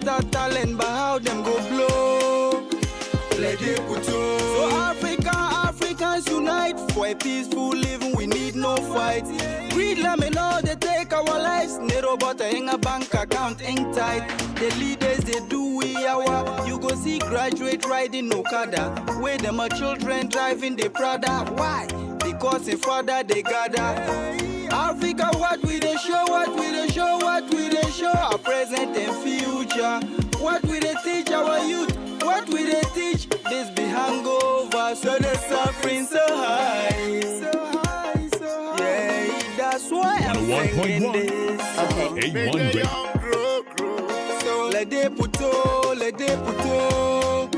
Sabata talent, but how them go blow? Let it put so Africans unite for a peaceful living. We need no fight. Greed, let me know they take our lives. Nero butter in a bank account ain't tight. The leaders they do we our. You go see graduate riding Okada. Where them are children driving the Prada. Why? Because in father they gather. Africa, what we they show, what we they show, what we they show. Our present and future. What we they teach our youth. What we they teach, this be hangover, so the suffering so high. Yeah, that's why I'm singing this. Okay. A1 great. So let they put on, let they put on,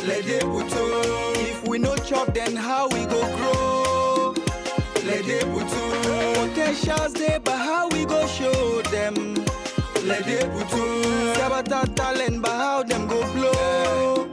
let they put on. If we no chop, then how we go grow? Let they put on. Potentials there, but how we go show them? Let they put on. Sabata talent, but how them go blow?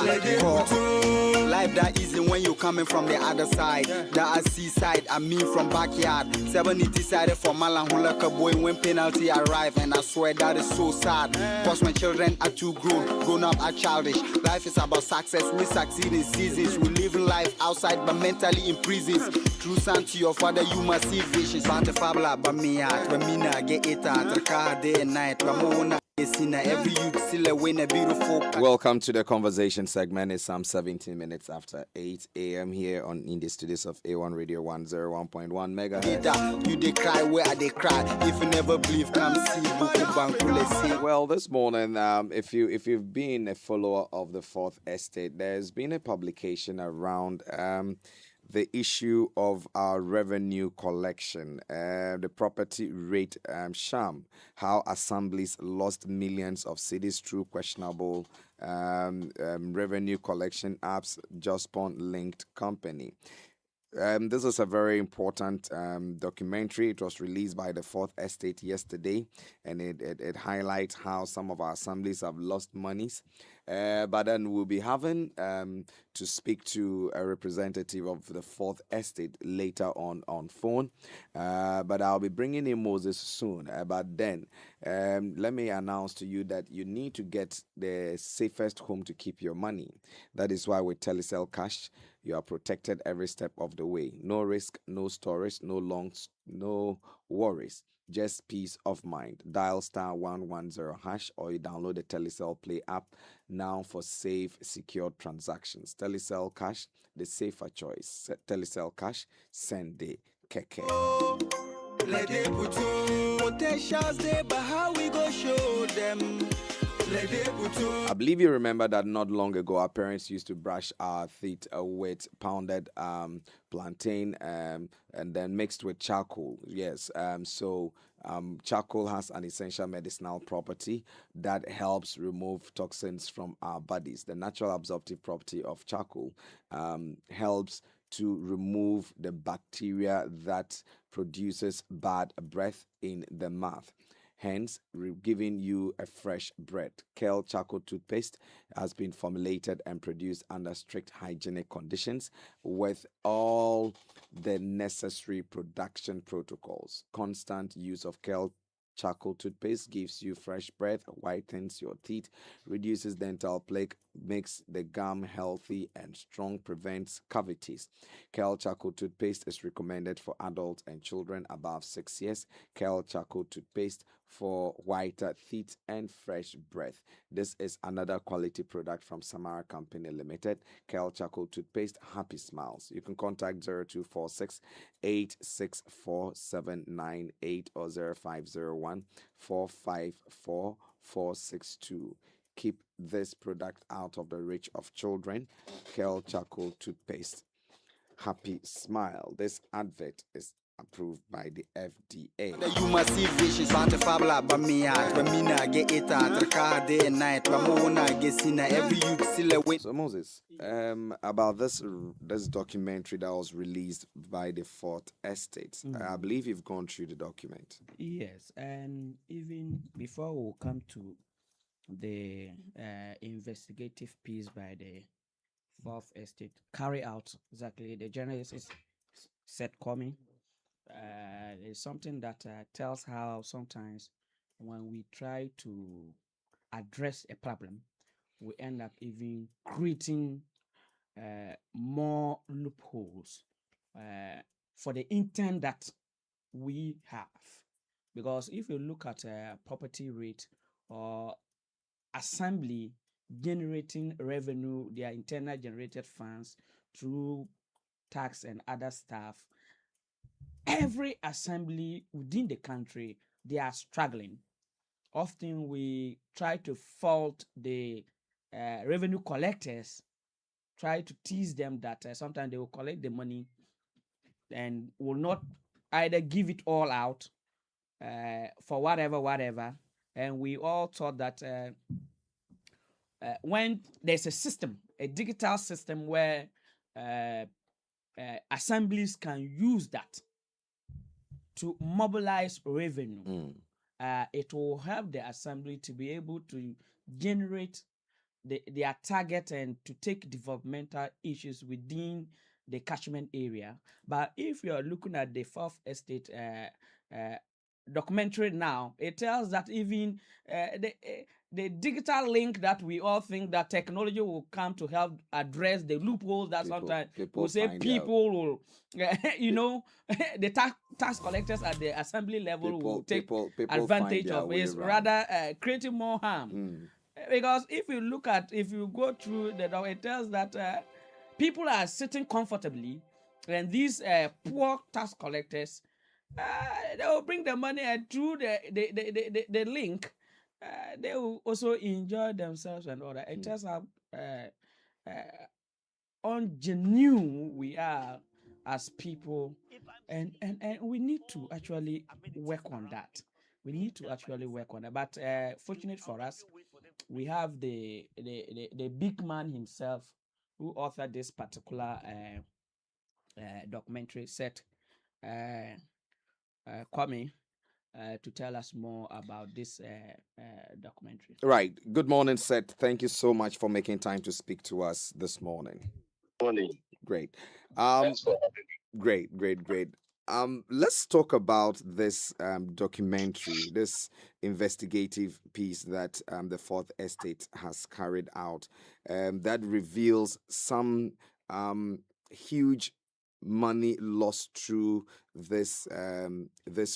Let they put on. Life that easy when you coming from the other side. That a seaside, I mean from backyard. 70 decided for Malanhula boy when penalty arrive, and I swear that is so sad. Cause when children are too grown up are childish. Life is about success, we succeed in seasons. We live life outside but mentally in prisons. True son to your father, you must see visions. Bante fabla, but me at, but me na get it at the car day and night. But more every youth still a win a beautiful. Welcome to the conversation segment. It's some 17 minutes after 8 a.m. here in the studios of A1 Radio 101.1 megahertz. You they cry, where are they cry? If you never believe, come see. Well, this morning, if you've been a follower of the Fourth Estate, there's been a publication around the issue of our revenue collection, the property rate sham, how assemblies lost millions of cedis through questionable revenue collection apps, Jospon linked company. This is a very important documentary. It was released by the Fourth Estate yesterday, and it highlights how some of our assemblies have lost monies. But then we'll be having to speak to a representative of the Fourth Estate later on phone. But I'll be bringing in Moses soon. But then let me announce to you that you need to get the safest home to keep your money. That is why with Telecel Cash, you are protected every step of the way. No risk, no storage, no worries. Just peace of mind. Dial *110# or you download the Telecel Play app now for safe, secure transactions. Telecel Cash, the safer choice. Telecel Cash, send the keke. Let they put potentials there, but how we go show them? I believe you remember that not long ago our parents used to brush our teeth with pounded plantain and then mixed with charcoal. Yes, so charcoal has an essential medicinal property that helps remove toxins from our bodies. The natural absorptive property of charcoal helps to remove the bacteria that produces bad breath in the mouth, hence giving you a fresh breath. Kel Charcoal Toothpaste has been formulated and produced under strict hygienic conditions with all the necessary production protocols. Constant use of Kel Charcoal Toothpaste gives you fresh breath, whitens your teeth, reduces dental plaque, makes the gum healthy and strong, prevents cavities. Kel Charcoal Toothpaste is recommended for adults and children above 6 years. Kel Charcoal Toothpaste for whiter teeth and fresh breath. This is another quality product from Samara Company Limited. Kel Charcoal Toothpaste, happy smiles. You can contact 0246 864 798 or 0501 454 462. Keep this product out of the reach of children. Kel Charcoal Toothpaste, happy smile. This advert is approved by the FDA. You must see visions, but the fabla, but me at, but me na get it at the car day and night, but more na get seen every youth still away. So Moses, about this documentary that was released by the Fourth Estate, I believe you've gone through the document. Yes, and even before we come to the investigative piece by the Fourth Estate, carry out exactly the journalist said coming. It's something that tells how sometimes when we try to address a problem, we end up even creating more loopholes for the intent that we have. Because if you look at property rate or assembly generating revenue, their internal generated funds through tax and other stuff, every assembly within the country, they are struggling. Often we try to fault the revenue collectors, try to tease them that sometimes they will collect the money and will not either give it all out for whatever. And we all thought that when there's a system, a digital system where assemblies can use that to mobilize revenue, it will help the assembly to be able to generate their target and to take developmental issues within the catchment area. But if you're looking at the Fourth Estate documentary now, it tells that even the digital link that we all think that technology will come to help address the loopholes that sometimes will say people will, the tax collectors at the assembly level will take advantage of, is rather creating more harm. Because if you go through it tells that people are sitting comfortably, and these poor tax collectors, they will bring the money, and through the link, they will also enjoy themselves and all that. It tells how ungenuine we are as people, and we need to actually work on that. But fortunate for us, we have the big man himself who authored this particular documentary set, Kwame, to tell us more about this documentary. Right. Good morning, Seth. Thank you so much for making time to speak to us this morning. Morning. Great. Great. Let's talk about this documentary, this investigative piece that the Fourth Estate has carried out, that reveals some huge money lost through this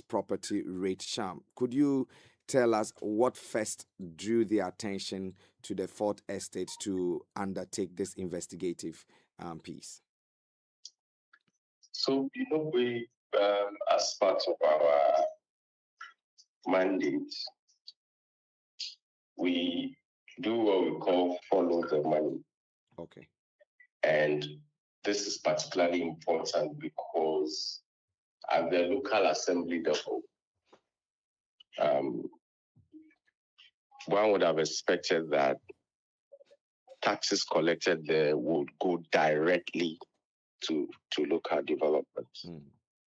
property rate sham. Could you tell us what first drew the attention to the Fourth Estate to undertake this investigative piece? So, we, as part of our mandate, we do what we call follow the money. Okay. And this is particularly important because at the local assembly level, one would have expected that taxes collected there would go directly to local development.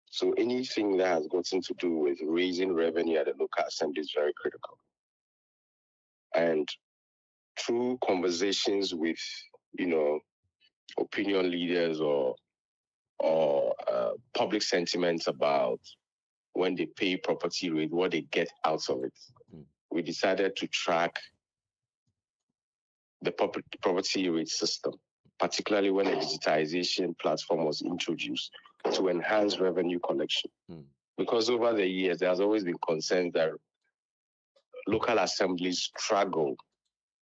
So anything that has gotten to do with raising revenue at the local assembly is very critical. And through conversations with, opinion leaders or public sentiments about when they pay property rate, what they get out of it, we decided to track the property rate system, particularly when a digitization platform was introduced to enhance revenue collection. Because over the years, there has always been concern that local assemblies struggle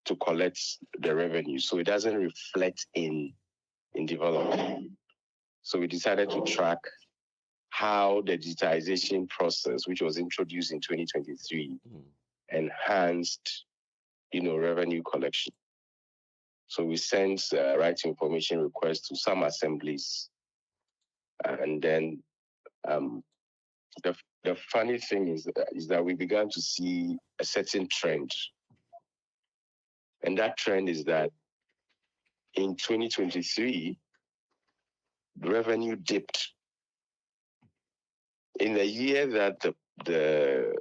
to collect the revenue, so it doesn't reflect in development. So we decided to track how the digitization process, which was introduced in 2023, enhanced, revenue collection. So we sent right information requests to some assemblies, and then the funny thing is that we began to see a certain trend, and that trend is that in 2023, revenue dipped. In the year that the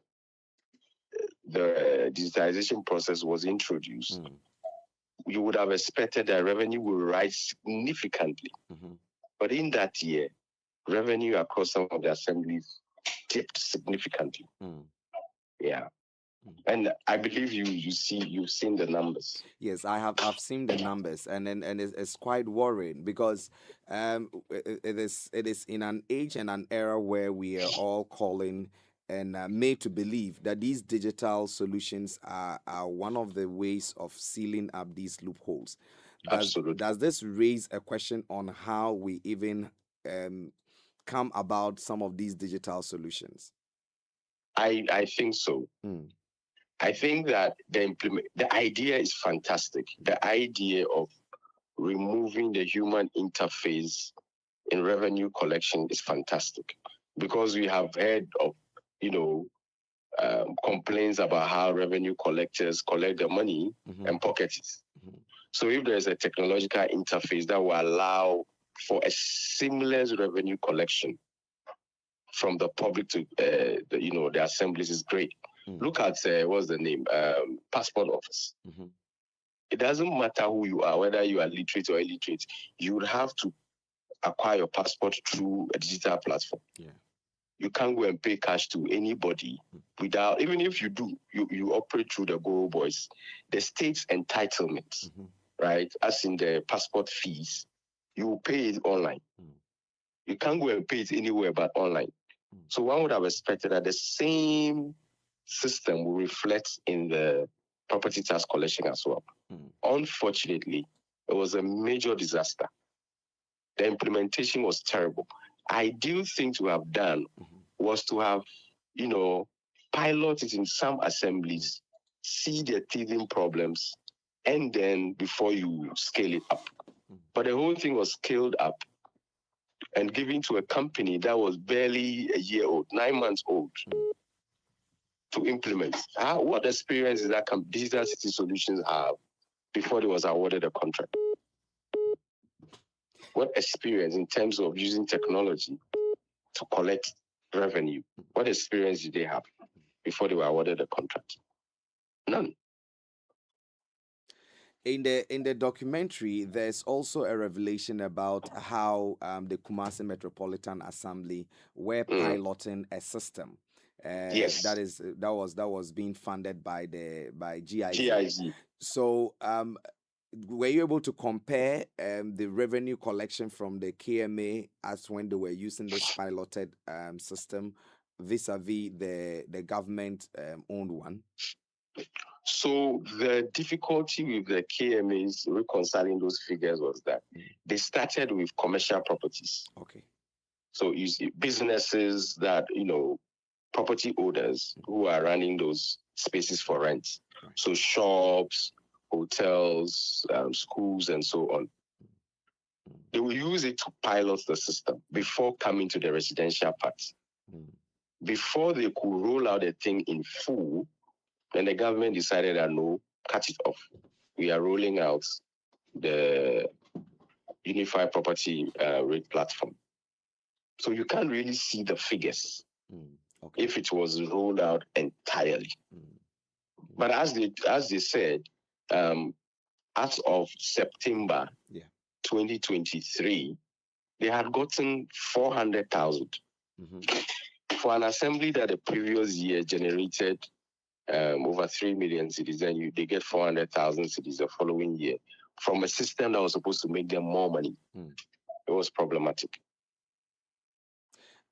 digitization process was introduced, you would have expected that revenue would rise significantly. But in that year, revenue across some of the assemblies dipped significantly. Yeah. And I believe you've seen the numbers. Yes, I've seen the numbers, and it's quite worrying because it is in an age and an era where we are all calling and made to believe that these digital solutions are one of the ways of sealing up these loopholes. Absolutely. Does this raise a question on how we even come about some of these digital solutions? I think so. I think that the idea is fantastic. The idea of removing the human interface in revenue collection is fantastic, because we have heard of, complaints about how revenue collectors collect the money and pocket it. So if there's a technological interface that will allow for a seamless revenue collection from the public to the assemblies, is great. Look at what's the name? Passport office. It doesn't matter who you are, whether you are literate or illiterate. You would have to acquire your passport through a digital platform. Yeah. You can't go and pay cash to anybody without, even if you do, you operate through the Go Boys. The state's entitlement, right, as in the passport fees, you pay it online. You can't go and pay it anywhere but online. So one would have expected that the same system will reflect in the property tax collection as well. Unfortunately, it was a major disaster. The implementation was terrible. Ideal thing to have done was to have, piloted in some assemblies, see their teething problems, and then before you scale it up. But the whole thing was scaled up and given to a company that was barely a year old, 9 months old, to implement. What experience did that Digital City Solutions have before they was awarded a contract? What experience in terms of using technology to collect revenue? What experience did they have before they were awarded a contract? None. In the documentary, there's also a revelation about how the Kumasi Metropolitan Assembly were piloting a system. Yes, that was being funded by GIZ. GIZ. So were you able to compare the revenue collection from the KMA as when they were using this piloted system vis-a-vis the government owned one? So the difficulty with the KMAs reconciling those figures was that they started with commercial properties. Okay. So you see businesses that, property owners who are running those spaces for rent. Right. So shops, hotels, schools, and so on. They will use it to pilot the system before coming to the residential part. Before they could roll out the thing in full, then the government decided that no, cut it off. We are rolling out the Unified Property Rate Platform. So you can't really see the figures if it was rolled out entirely. But as they said, as of September 2023, they had gotten 400,000 for an assembly that the previous year generated over 3 million cedis. Then they get 400,000 cedis the following year from a system that was supposed to make them more money. It was problematic.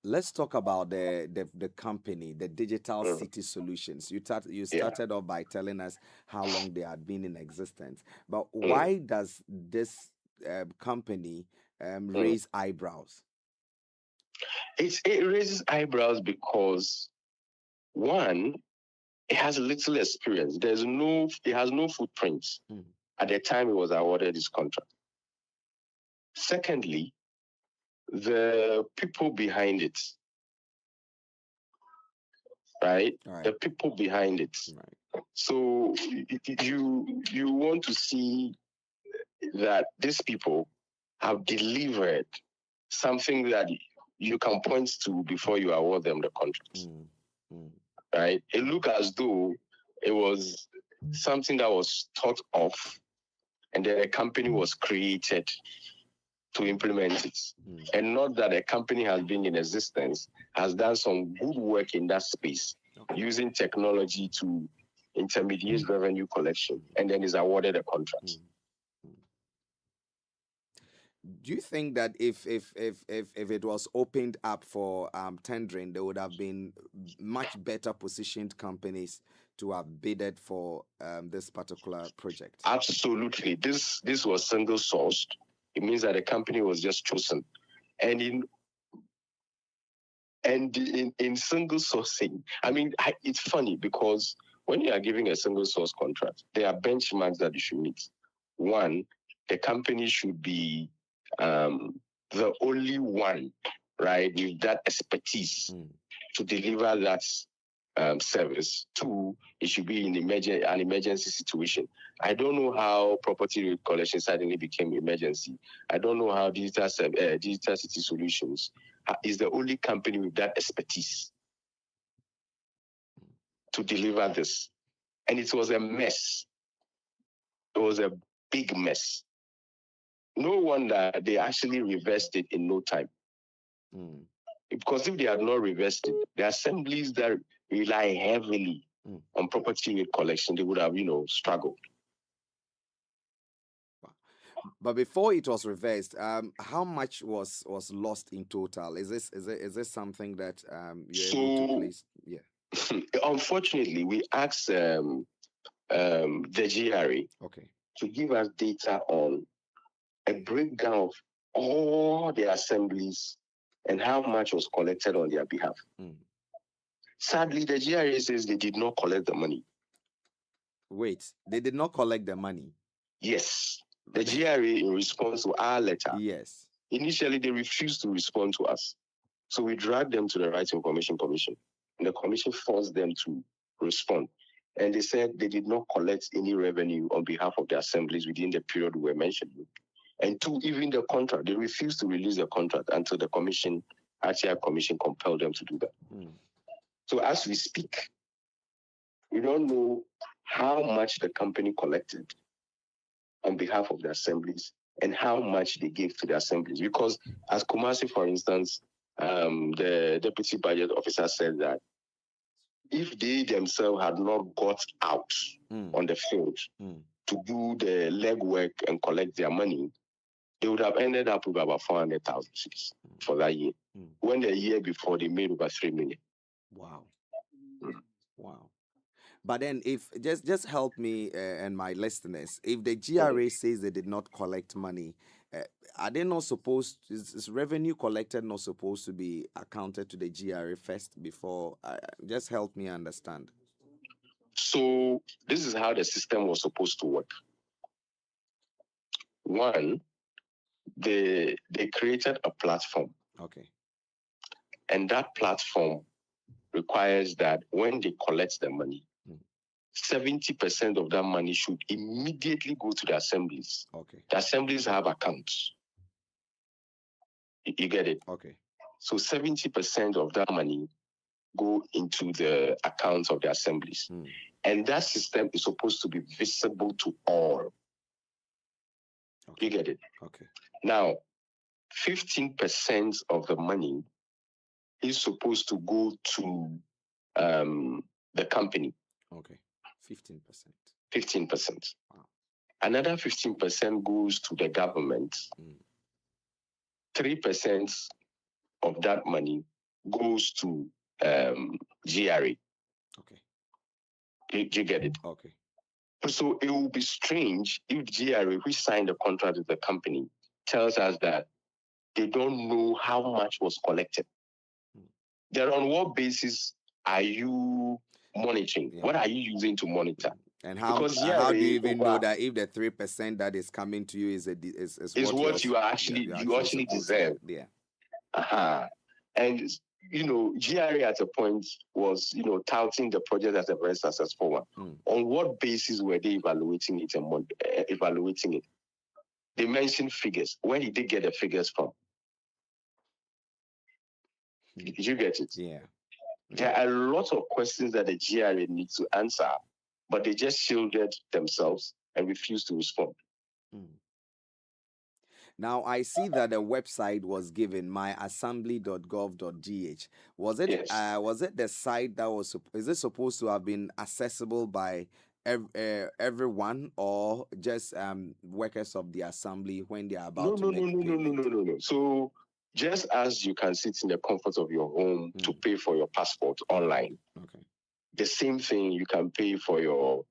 Let's talk about the company, the Digital City Solutions. You started off by telling us how long they had been in existence, but why does this company raise eyebrows? It raises eyebrows because, one, it has little experience. It has no footprint at the time it was awarded this contract. Secondly, the people behind it, right? The people behind it. Right. So you want to see that these people have delivered something that you can point to before you award them the contract. Right? It looked as though it was something that was thought of and then a company was created to implement it. And not that a company has been in existence, has done some good work in that space, using technology to intermediates revenue collection, and then is awarded a contract. Do you think that if it was opened up for tendering, there would have been much better positioned companies to have bidded for this particular project? Absolutely. This was single sourced. It means that the company was just chosen. And in single sourcing, I mean, it's funny because when you are giving a single source contract, there are benchmarks that you should meet. One, the company should be the only one, right, with that expertise to deliver that service. Two, it should be in an emergency situation. I don't know how property collection suddenly became emergency. I don't know how Digital City Solutions is the only company with that expertise to deliver this. And it was a mess. It was a big mess. No wonder they actually reversed it in no time. Because if they had not reversed it, the assemblies that rely heavily on property collection, they would have, struggled. But before it was reversed, how much was lost in total? Is this something that you're able to place? Yeah. Unfortunately, we asked the GRA to give us data on a breakdown of all the assemblies and how much was collected on their behalf. Sadly, the GRA says they did not collect the money. Wait, they did not collect the money? Yes. The GRA, in response to our letter, yes, initially they refused to respond to us. So we dragged them to the Right Information Commission, and the commission forced them to respond. And they said they did not collect any revenue on behalf of the assemblies within the period we were mentioning. And two, even the contract, they refused to release the contract until the commission, RTI Commission, compelled them to do that. So as we speak, we don't know how much the company collected on behalf of the assemblies and how much they gave to the assemblies. Because as Kumasi, for instance, the deputy budget officer said that if they themselves had not got out on the field to do the legwork and collect their money, they would have ended up with about 400,000 for that year. When the year before they made over 3 million. Wow. Wow. But then if just help me and my listeners, if the GRA says they did not collect money, are they not supposed, is revenue collected not supposed to be accounted to the GRA first before? Just help me understand. So this is how the system was supposed to work. One, they created a platform. Okay. And that platform requires that when they collect the money, 70% of that money should immediately go to the assemblies. Okay. The assemblies have accounts. You get it? Okay. So 70% of that money go into the accounts of the assemblies. And that system is supposed to be visible to all. Okay. You get it? Okay. Now, 15% of the money is supposed to go to the company. Okay. 15%. 15%. Wow. Another 15% goes to the government. 3% of that money goes to GRA. Okay. You get it? Okay. So it will be strange if GRA, which signed the contract with the company, tells us that they don't know how much was collected. Then on what basis are you monitoring? Yeah. What are you using to monitor? And how do you even know that if the 3% that is coming to you is what you actually deserve? Yeah. And GRA at a point was touting the project as a very successful one. On what basis were they evaluating it and evaluating it? They mentioned figures. Where did they get the figures from? Did you get it? Yeah. There are a lot of questions that the GRA needs to answer, but they just shielded themselves and refused to respond. Now, I see that a website was given, myassembly.gov.gh. Was it Yes. was it the site that was is it supposed to have been accessible by everyone, or just workers of the assembly when they are No, about to no, no, make no, no, no, payment? no, no, no. So just as you can sit in the comfort of your home to pay for your passport online, Okay. the same thing you can pay for your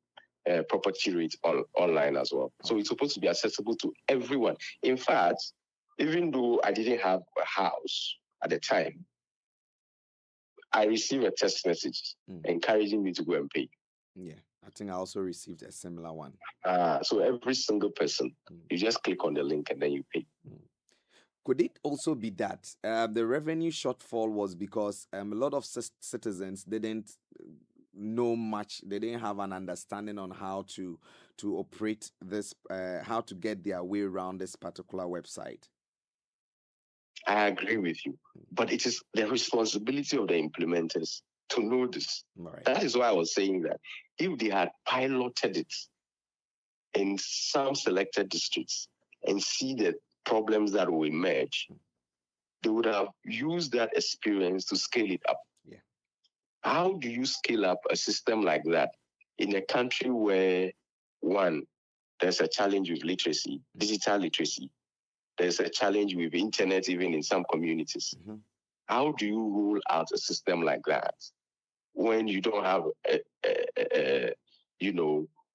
property rate online as well. So it's supposed to be accessible to everyone. In fact, even though I didn't have a house at the time, I received a text message encouraging me to go and pay. Yeah, I think I also received a similar one. So every single person, you just click on the link and then you pay. Could it also be that the revenue shortfall was because a lot of citizens didn't know much, they didn't have an understanding on how to operate this, how to get their way around this particular website? I agree with you, but it is the responsibility of the implementers to know this. Right. That is why I was saying that if they had piloted it in some selected districts and see the problems that will emerge, they would have used that experience to scale it up. Yeah. How do you scale up a system like that in a country where, one, there's a challenge with literacy, digital literacy, there's a challenge with internet even in some communities? How do you roll out a system like that when you don't have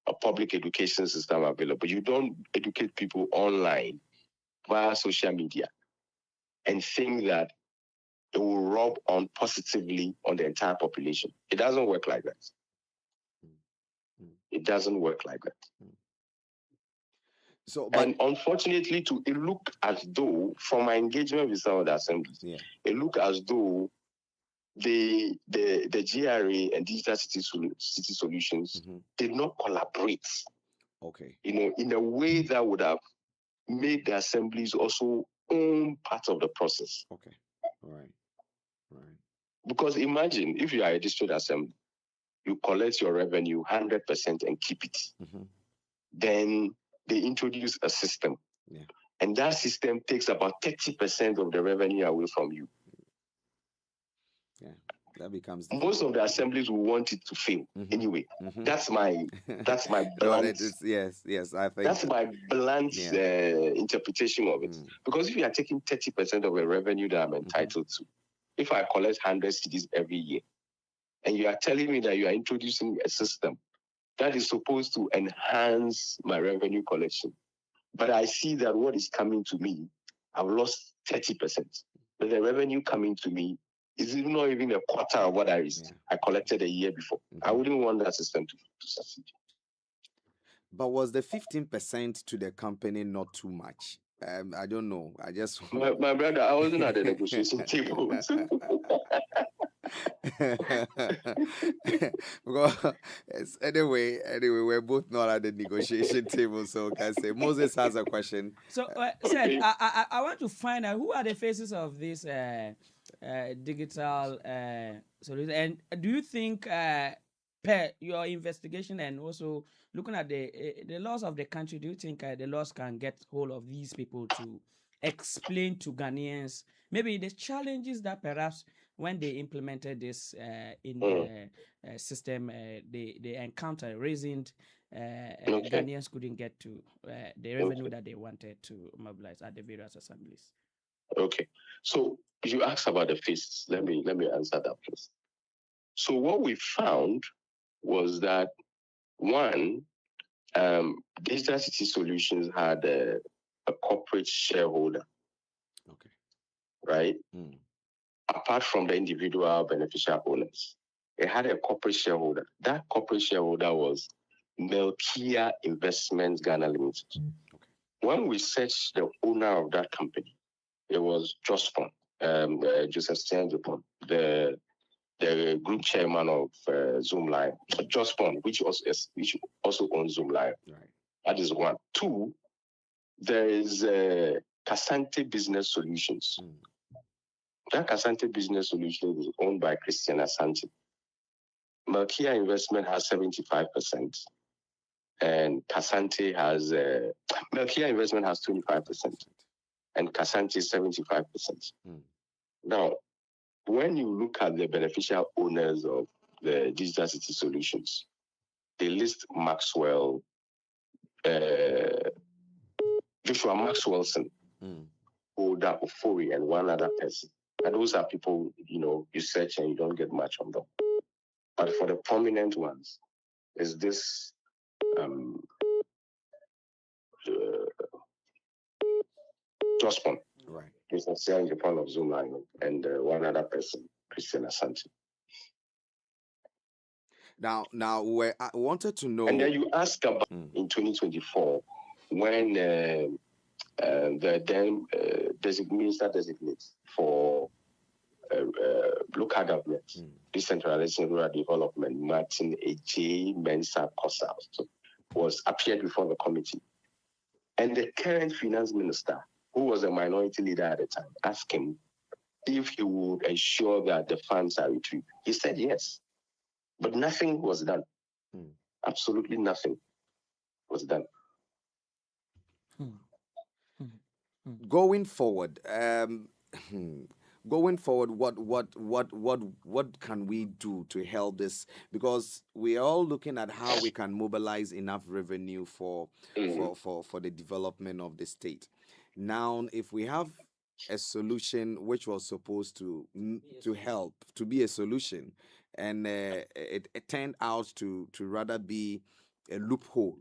a public education system available? You don't educate people online via social media and think that it will rub on positively on the entire population. It doesn't work like that. It doesn't work like that. So, and unfortunately, it looked as though, from my engagement with some of the assemblies, it looked as though the GRA and Digital City Solutions did not collaborate. Okay. In a way that would have made the assemblies also own part of the process. Okay. All right. Right. Because imagine if you are a district assembly, you collect your revenue 100% and keep it. Then they introduce a system. Yeah. And that system takes about 30% of the revenue away from you. Yeah. That becomes most of the assemblies will want it to fail anyway. That's my blunt. Yes, I think that's my blunt interpretation of it. Because if you are taking 30% of the revenue that I'm entitled to, if I collect 100 cedis every year, and you are telling me that you are introducing a system that is supposed to enhance my revenue collection, but I see that what is coming to me, I've lost 30%. But the revenue coming to me is not even a quarter of what I collected a year before. I wouldn't want that system to succeed. But was the 15% to the company not too much? I don't know. I just my brother, I wasn't at the negotiation table. Because anyway, we're both not at the negotiation table, so can I say Moses has a question. So, Seth, I want to find out who are the faces of this digital solution, and do you think, per your investigation and also looking at the laws of the country, do you think the laws can get hold of these people to explain to Ghanaians maybe the challenges that perhaps when they implemented this in the system they encountered, raising Ghanaians couldn't get to the revenue that they wanted to mobilize at the various assemblies? Okay, so you asked about the faces. Let me answer that first. So what we found was that, one, Digital City Solutions had a corporate shareholder. Okay. Right? Apart from the individual beneficial owners, it had a corporate shareholder. That corporate shareholder was Melkia Investments Ghana Limited. Okay. When we searched the owner of that company, it was Jospon, Joseph Stianjupon, the group chairman of Zoomlion. Jospon, which also owns Zoomlion. Right. That is one. Two, there is Kasante Business Solutions. That Kasante Business Solutions is owned by Christian Asante. Melkia Investment has 75%, and Kasante has Melkia Investment has 25%, and Kasanti 75%. Now, when you look at the beneficial owners of the Digital City Solutions, they list Maxwell, Joshua Maxwellson, Oda Ofori, and one other person. And those are people, you search and you don't get much on them. But for the prominent ones, is this Jospon, right? Mr. Sian Japan of Zoomline, and one other person, Christian Asante. Now, where I wanted to know, and then you ask about in 2024 when the then minister designates for local government, decentralization, rural development, Martin A.J. Mensah Kosa appeared before the committee. And the current finance minister, who was a minority leader at the time, asked him if he would ensure that the funds are retrieved. He said yes. But nothing was done. Absolutely nothing was done. Going forward, what can we do to help this? Because we are all looking at how we can mobilize enough revenue for the development of the state. Now, if we have a solution which was supposed to help to be a solution, and it turned out to rather be a loophole,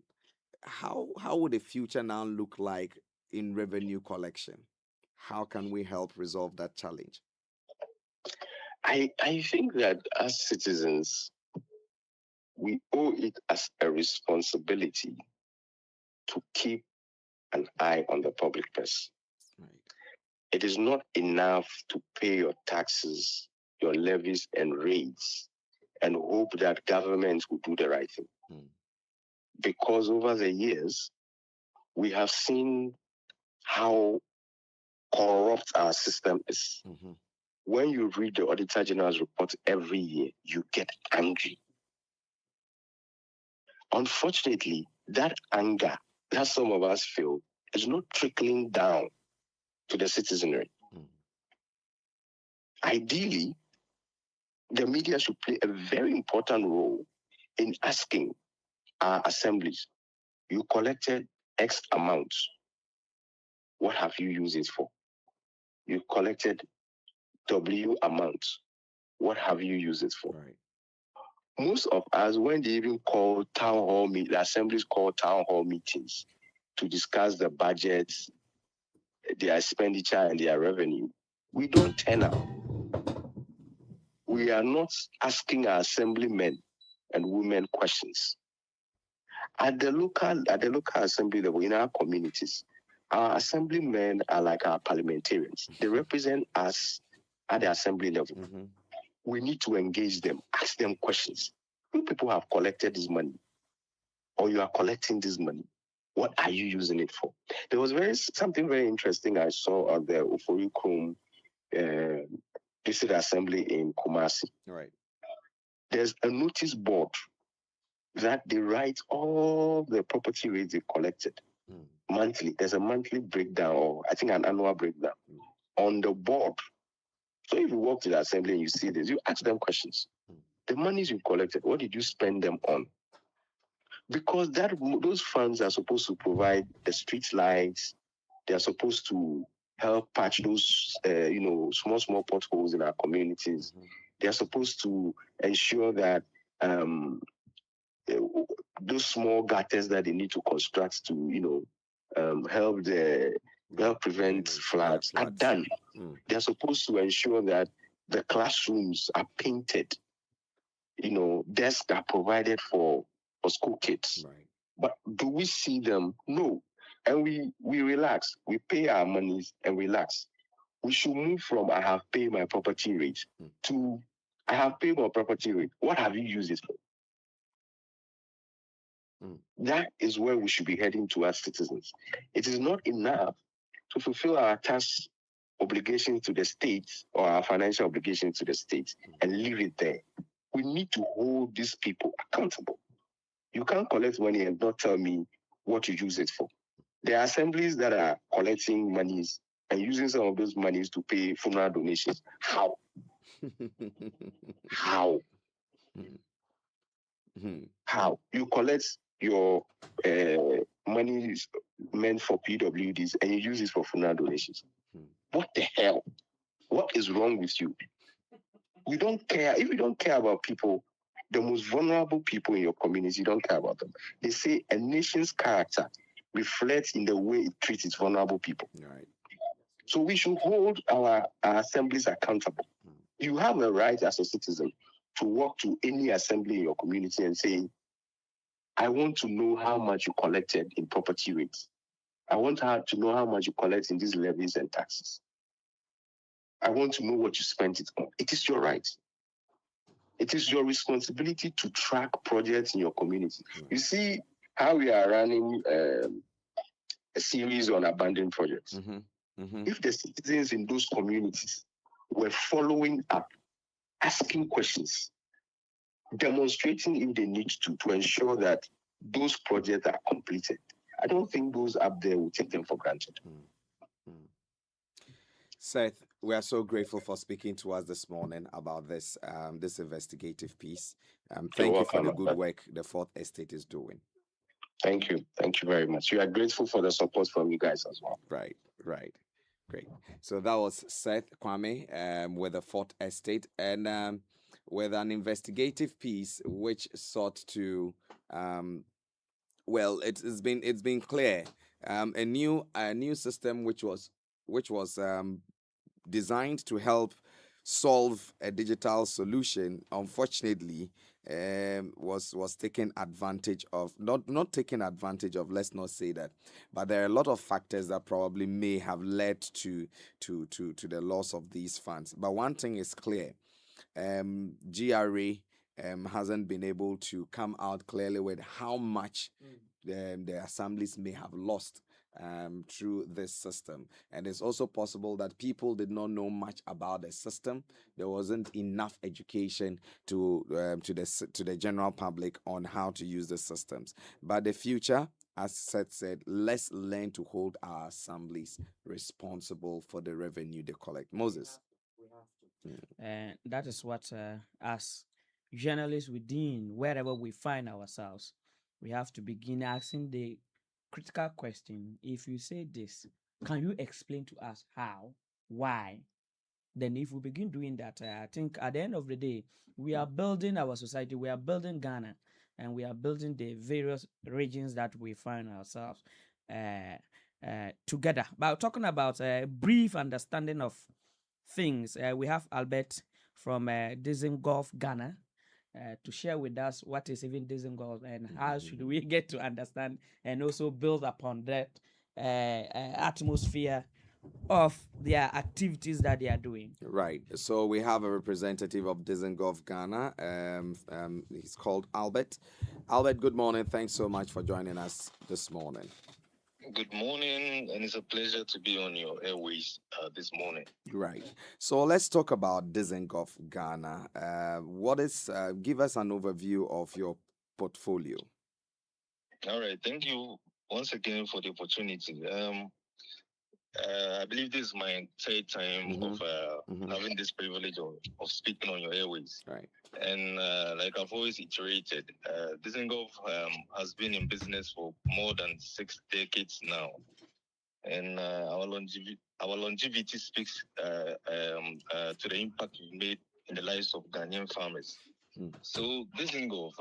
how would the future now look like in revenue collection? How can we help resolve that challenge? I think that as citizens, we owe it as a responsibility to keep an eye on the public purse. Right. It is not enough to pay your taxes, your levies and rates, and hope that government will do the right thing. Because over the years, we have seen how corrupt our system is. When you read the Auditor General's report every year, you get angry. Unfortunately, that anger that some of us feel is not trickling down to the citizenry. Ideally, the media should play a very important role in asking our assemblies, you collected X amount. What have you used it for? You collected W amount. What have you used it for? Right. Most of us, when they even call town hall the assemblies call town hall meetings to discuss the budgets, their expenditure and their revenue, we don't turn up. We are not asking our assemblymen and women questions. At the local assembly level in our communities, our assemblymen are like our parliamentarians. They represent us at the assembly level. We need to engage them, ask them questions. You people have collected this money, or you are collecting this money. What are you using it for? There was something very interesting I saw at the Ofori Krum District Assembly in Kumasi. Right. There's a notice board that they write all the property rates they collected monthly. There's a monthly breakdown, or I think an annual breakdown on the board. So if you walk to the assembly and you see this, you ask them questions. The monies you collected, what did you spend them on? Because those funds are supposed to provide the street lights. They are supposed to help patch those, small potholes in our communities. They are supposed to ensure that those small gutters that they need to construct to, help prevent floods are done. They are supposed to ensure that the classrooms are painted. Desks are provided for school kids. Right. But do we see them? No. And we relax. We pay our monies and relax. We should move from I have paid my property rate to I have paid my property rate. What have you used it for? That is where we should be heading to as citizens. It is not enough to fulfill our tax obligations to the state or our financial obligations to the state and leave it there. We need to hold these people accountable. You can't collect money and not tell me what you use it for. There are assemblies that are collecting monies and using some of those monies to pay funeral donations. How? How? How? You collect your money meant for PWDs and you use it for funeral donations. What the hell? What is wrong with you? You don't care. If you don't care about people, the most vulnerable people in your community, you don't care about them. They say a nation's character reflects in the way it treats its vulnerable people. Right. So we should hold our assemblies accountable. You have a right as a citizen to walk to any assembly in your community and say, I want to know how much you collected in property rates. I want to know how much you collect in these levies and taxes. I want to know what you spent it on. It is your right. It is your responsibility to track projects in your community. You see how we are running a series on abandoned projects. If the citizens in those communities were following up, asking questions, demonstrating if they need to ensure that those projects are completed, I don't think those up there will take them for granted. Seth, we are so grateful for speaking to us this morning about this this investigative piece. Thank you for the good work the Fourth Estate is doing. Thank you. Thank you very much. We are grateful for the support from you guys as well. Right. Great. So that was Seth Kwame with the Fourth Estate and with an investigative piece which sought to it's been clear a new system which was designed to help solve a digital solution, unfortunately, was taken advantage of. Not taken advantage of. Let's not say that, but there are a lot of factors that probably may have led to the loss of these funds. But one thing is clear: GRA hasn't been able to come out clearly with how much the assemblies may have lost through this system. And it's also possible that people did not know much about the system. There wasn't enough education to the general public on how to use the systems. But the future, as Seth said, let's learn to hold our assemblies responsible for the revenue they collect. Moses. And that is what, as journalists within wherever we find ourselves, we have to begin asking the critical question. If you say this, can you explain to us how, why? Then if we begin doing that, I think at the end of the day, we are building our society, we are building Ghana, and we are building the various regions that we find ourselves together. But talking about a brief understanding of things, we have Albert from Dizengoff, Ghana, to share with us what is even Dizengoff and how should we get to understand and also build upon that atmosphere of their activities that they are doing. Right. So we have a representative of Dizengoff, Ghana. He's called Albert. Albert, good morning. Thanks so much for joining us this morning. Good morning, and it's a pleasure to be on your airways this morning. Right. So let's talk about Dizengoff, Ghana. Give us an overview of your portfolio. All right. Thank you once again for the opportunity. I believe this is my third time of having this privilege of speaking on your airways. Right. And like I've always iterated, Dizengoff has been in business for more than 6 decades now. And our longevity speaks to the impact we've made in the lives of Ghanaian farmers. So Dizengoff,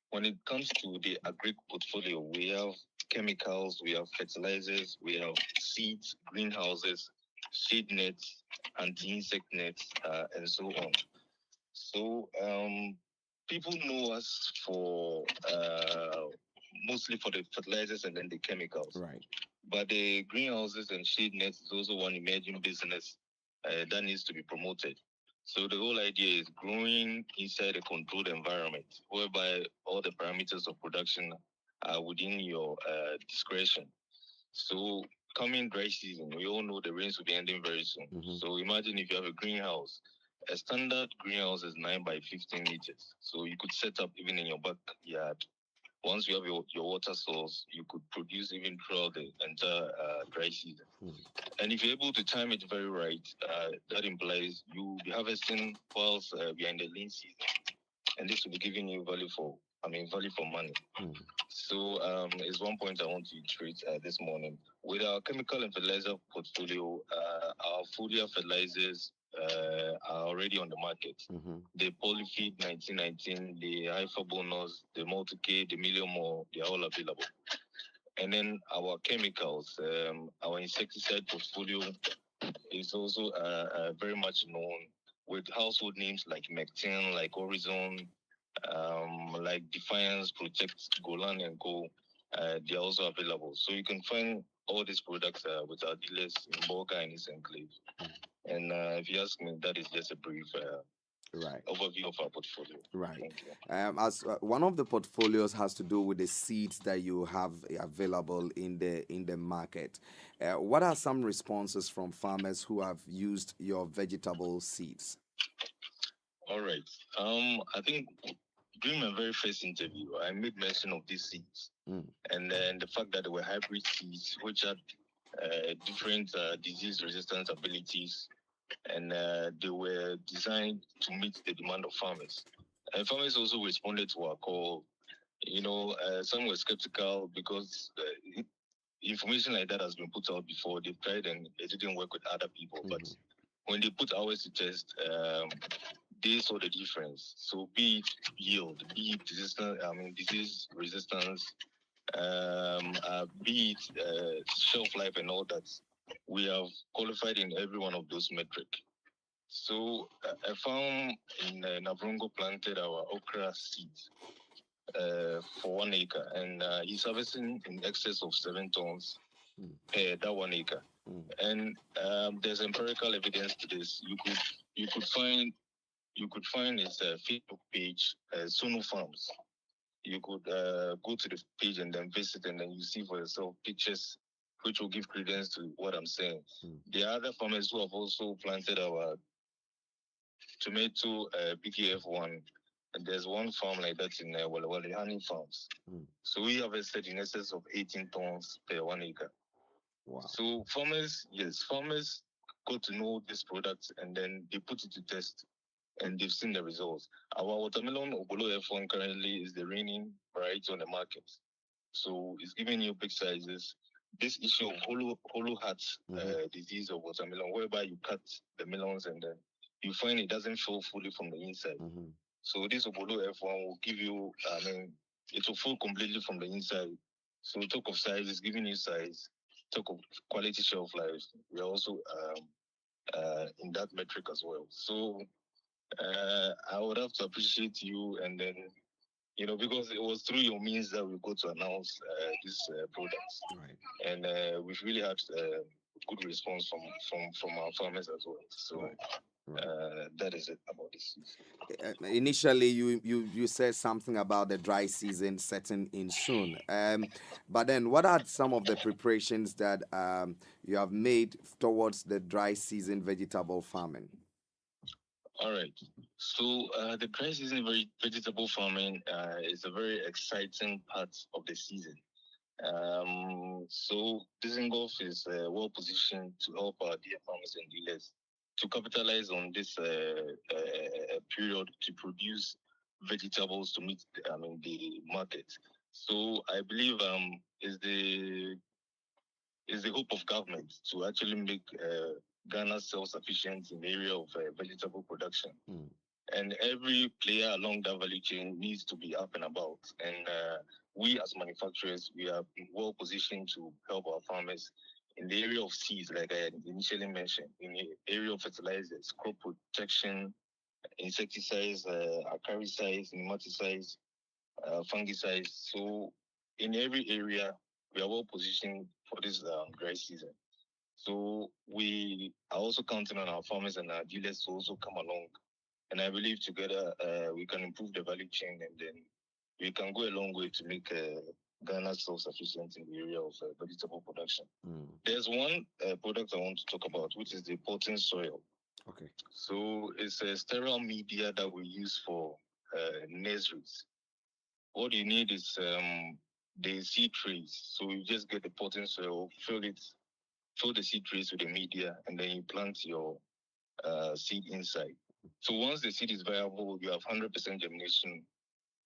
when it comes to the agri portfolio, we have chemicals, we have fertilizers, we have seeds, greenhouses, shade nets, anti-insect nets, and so on. So people know us for mostly for the fertilizers and then the chemicals. Right. But the greenhouses and shade nets is also one emerging business that needs to be promoted. So the whole idea is growing inside a controlled environment, whereby all the parameters of production are within your discretion. So coming dry season, we all know the rains will be ending very soon. So imagine if you have a greenhouse. A standard greenhouse is 9 by 15 meters. So you could set up even in your backyard once you have your water source, you could produce even throughout the entire dry season. And if you're able to time it very right, that implies you'll be harvesting whilst we are in the lean season. And this will be giving you value for money. So is one point I want to iterate this morning. With our chemical and fertilizer portfolio, our foliar fertilizers are already on the market. The Polyfeed 1919, the Haifa Bonus, the Multi-K, the Million More, they are all available. And then our chemicals, our insecticide portfolio is also very much known with household names like Mectin, like Horizon, like Defiance, Protect, Golan, and Co. They are also available. So you can find all these products with our dealers in Boga and East Enclave. And if you ask me, that is just a brief overview of our portfolio. Right. As one of the portfolios has to do with the seeds that you have available in the market. What are some responses from farmers who have used your vegetable seeds? All right. I think during my very first interview, I made mention of these seeds, and then the fact that they were hybrid seeds, which had different disease resistance abilities, and they were designed to meet the demand of farmers. And farmers also responded to our call. Some were skeptical because information like that has been put out before. They've tried and it didn't work with other people. But when they put ours to test, they saw the difference. So be it yield, be it disease resistance, be it shelf life and all that, we have qualified in every one of those metrics. So a farm in Navrongo planted our okra seeds for 1 acre, and he's harvesting in excess of 7 tons per that 1 acre. And there's empirical evidence to this. You could find his Facebook page, Sunu Farms. You could go to the page and then visit, and then you see for yourself pictures which will give credence to what I'm saying. There are other farmers who have also planted our tomato BKF1, and there's one farm like that in Wale Honey Farms. So we harvested in excess of 18 tons per 1 acre. Wow. So farmers got to know this product, and then they put it to test, and they've seen the results. Our watermelon Obolo F1 currently is the reigning variety on the market. So it's giving you big sizes. This issue of hollow heart disease of watermelon, whereby you cut the melons and then you find it doesn't fill fully from the inside. So this Obolo F1 will give you, it will fill completely from the inside. So talk of size is giving you size. Talk of quality shelf life, we are also in that metric as well. So I would have to appreciate you, and then because it was through your means that we got to announce these products, right? And we've really had good response from our farmers as well. So. Right. That is it about this season. Initially, you said something about the dry season setting in soon. But then, what are some of the preparations that you have made towards the dry season vegetable farming? All right. So the dry season vegetable farming is a very exciting part of the season. So Dizengoff is well positioned to help our dear farmers and dealers to capitalize on this period to produce vegetables to meet the market. So I believe is the hope of government to actually make Ghana self-sufficient in the area of vegetable production. And every player along that value chain needs to be up and about. And we as manufacturers, we are well positioned to help our farmers in the area of seeds, like I initially mentioned, in the area of fertilizers, crop protection, insecticides, acaricides, nematicides, fungicides. So in every area, we are well positioned for this dry season. So we are also counting on our farmers and our dealers to also come along. And I believe together we can improve the value chain, and then we can go a long way to make Ghana self-sufficient in the area of vegetable production. There's one product I want to talk about, which is the potting soil. Okay. So it's a sterile media that we use for nurseries. What you need is the seed trays. So you just get the potting soil, fill the seed trays with the media, and then you plant your seed inside. So once the seed is viable, you have 100% germination,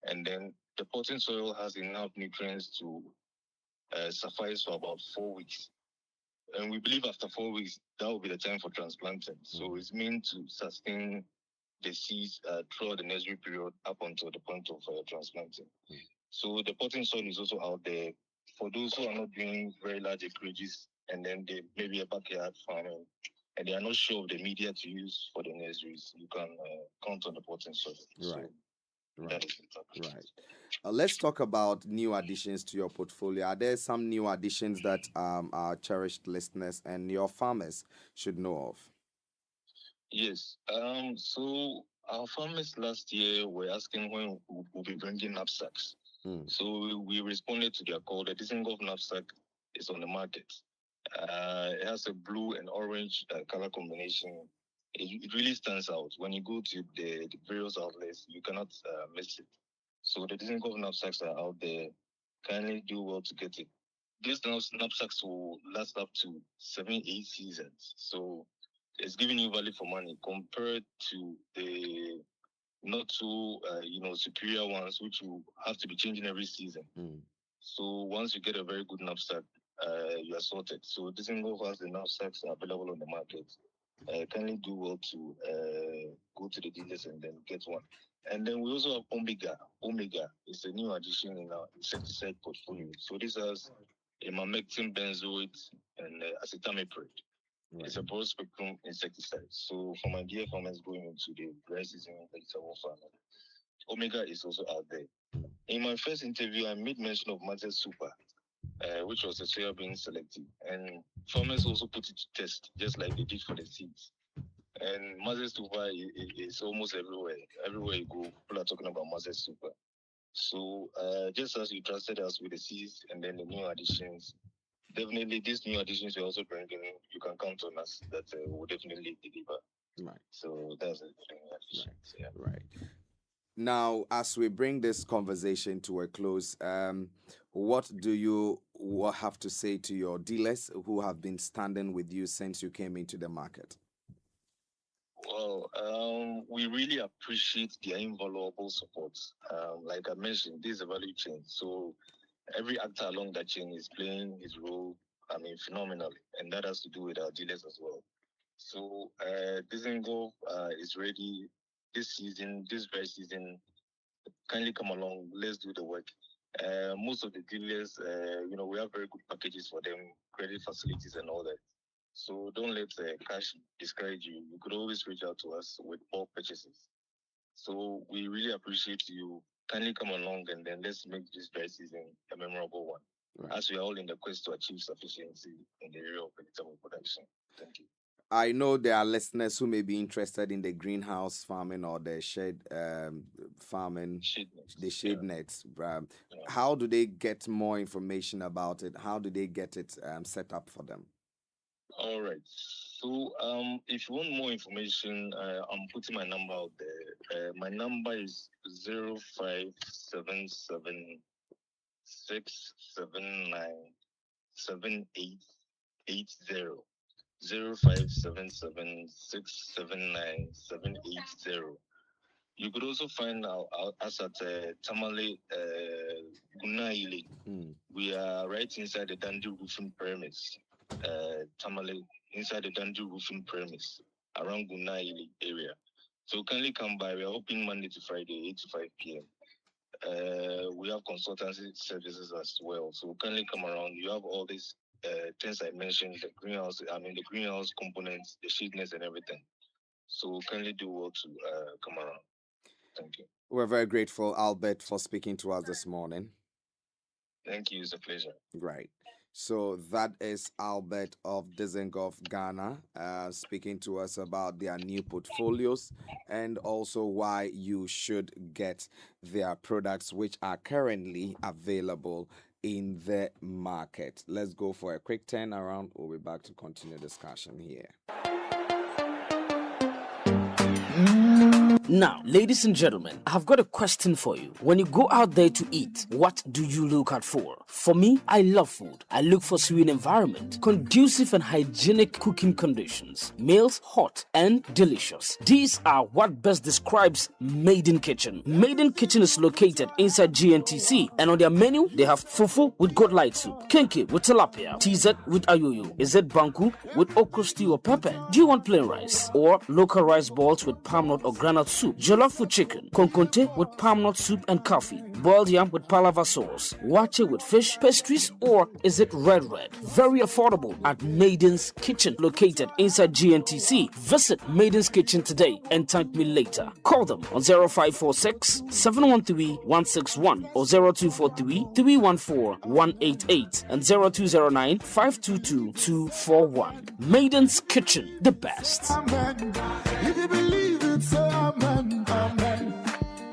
and then the potting soil has enough nutrients to suffice for about 4 weeks. And we believe after 4 weeks, that will be the time for transplanting. So it's meant to sustain the seeds throughout the nursery period up until the point of transplanting. So the potting soil is also out there for those who are not doing very large acreages, and then they maybe a backyard farming, and they are not sure of the media to use for the nurseries. You can count on the potting soil. Right. So that is it. Right. Let's talk about new additions to your portfolio. Are there some new additions that our cherished listeners and your farmers should know of? Yes. So our farmers last year were asking when we'll be bringing knapsacks. So we responded to their call. The Dizengoff knapsack is on the market. It has a blue and orange color combination. It really stands out. When you go to the various outlets, you cannot miss it. So the Dizengoff knapsacks are out there. Kindly do well to get it. These knapsacks will last up to 7-8 seasons. So it's giving you value for money compared to the not too superior ones, which you have to be changing every season. So once you get a very good knapsack, you are sorted. So Dizengoff has the knapsacks available on the market. Kindly do well to go to the dealers and then get one. And then we also have Omega. Omega is a new addition in our insecticide portfolio. So this has imamectin benzoate and acetamiprid. It's a broad spectrum insecticide. So for my dear farmers going into the dry season vegetable farming, Omega is also out there. In my first interview, I made mention of Mazet Super, which was a soybean selective. And farmers also put it to test, just like they did for the seeds. And Mazet Super is almost everywhere. Everywhere you go, people are talking about Mazet Super. So just as you trusted us with the seeds and then the new additions, definitely these new additions you're also bringing, you can count on us that will definitely deliver. Right. So that's it. Right. Now, as we bring this conversation to a close, what do you have to say to your dealers who have been standing with you since you came into the market? Well, we really appreciate their invaluable support. Like I mentioned, this is a value chain. So every actor along that chain is playing his role, phenomenally. And that has to do with our dealers as well. So Dizengoff is ready this very season. Kindly come along. Let's do the work. Most of the dealers, we have very good packages for them, credit facilities and all that. So don't let cash discourage you. You could always reach out to us with bulk purchases. So we really appreciate you. Kindly come along and then let's make this dry season a memorable one. Right. As we are all in the quest to achieve sufficiency in the area of vegetable production. Thank you. I know there are listeners who may be interested in the greenhouse farming or the shed farming, the shade nets. How do they get more information about it? How do they get it set up for them? All right. So if you want more information, I'm putting my number out there. My number is 0577 679 7880. 0577 679 780. You could also find us at Tamale Gunaili. We are right inside the Dundee roofing premise. Tamale, inside the Dundee roofing premise around Gunaili area. So kindly come by. We are open Monday to Friday, 8 to 5 p.m. We have consultancy services as well. So kindly come around. You have all these things I mentioned, the greenhouse components, the sheetness and everything. So kindly do well to come around. Thank you. We're very grateful, Albert, for speaking to us this morning. Thank you. It's a pleasure. Right. So that is Albert of Dizengoff, Ghana, speaking to us about their new portfolios and also why you should get their products, which are currently available in the market. Let's go for a quick turnaround. We'll be back to continue discussion here. Now, ladies and gentlemen, I've got a question for you. When you go out there to eat, what do you look out for? For me, I love food. I look for serene environment, conducive and hygienic cooking conditions, meals hot and delicious. These are what best describes Maiden Kitchen. Maiden Kitchen is located inside GNTC, and on their menu, they have fufu with goat light soup, kenke with tilapia, TZ with ayoyo, is it banku with okra stew or pepper? Do you want plain rice or local rice balls with palm nut or granite soup, jollof with chicken, konkonte with palm nut soup and coffee, boiled yam with palava sauce, wache with fish, pastries, or is it red? Very affordable at Maiden's Kitchen, located inside GNTC. Visit Maiden's Kitchen today and thank me later. Call them on 0546 713 161 or 0243 314 188 and 0209 522 241. Maiden's Kitchen, the best. Amen. If you believe it, say amen. Amen.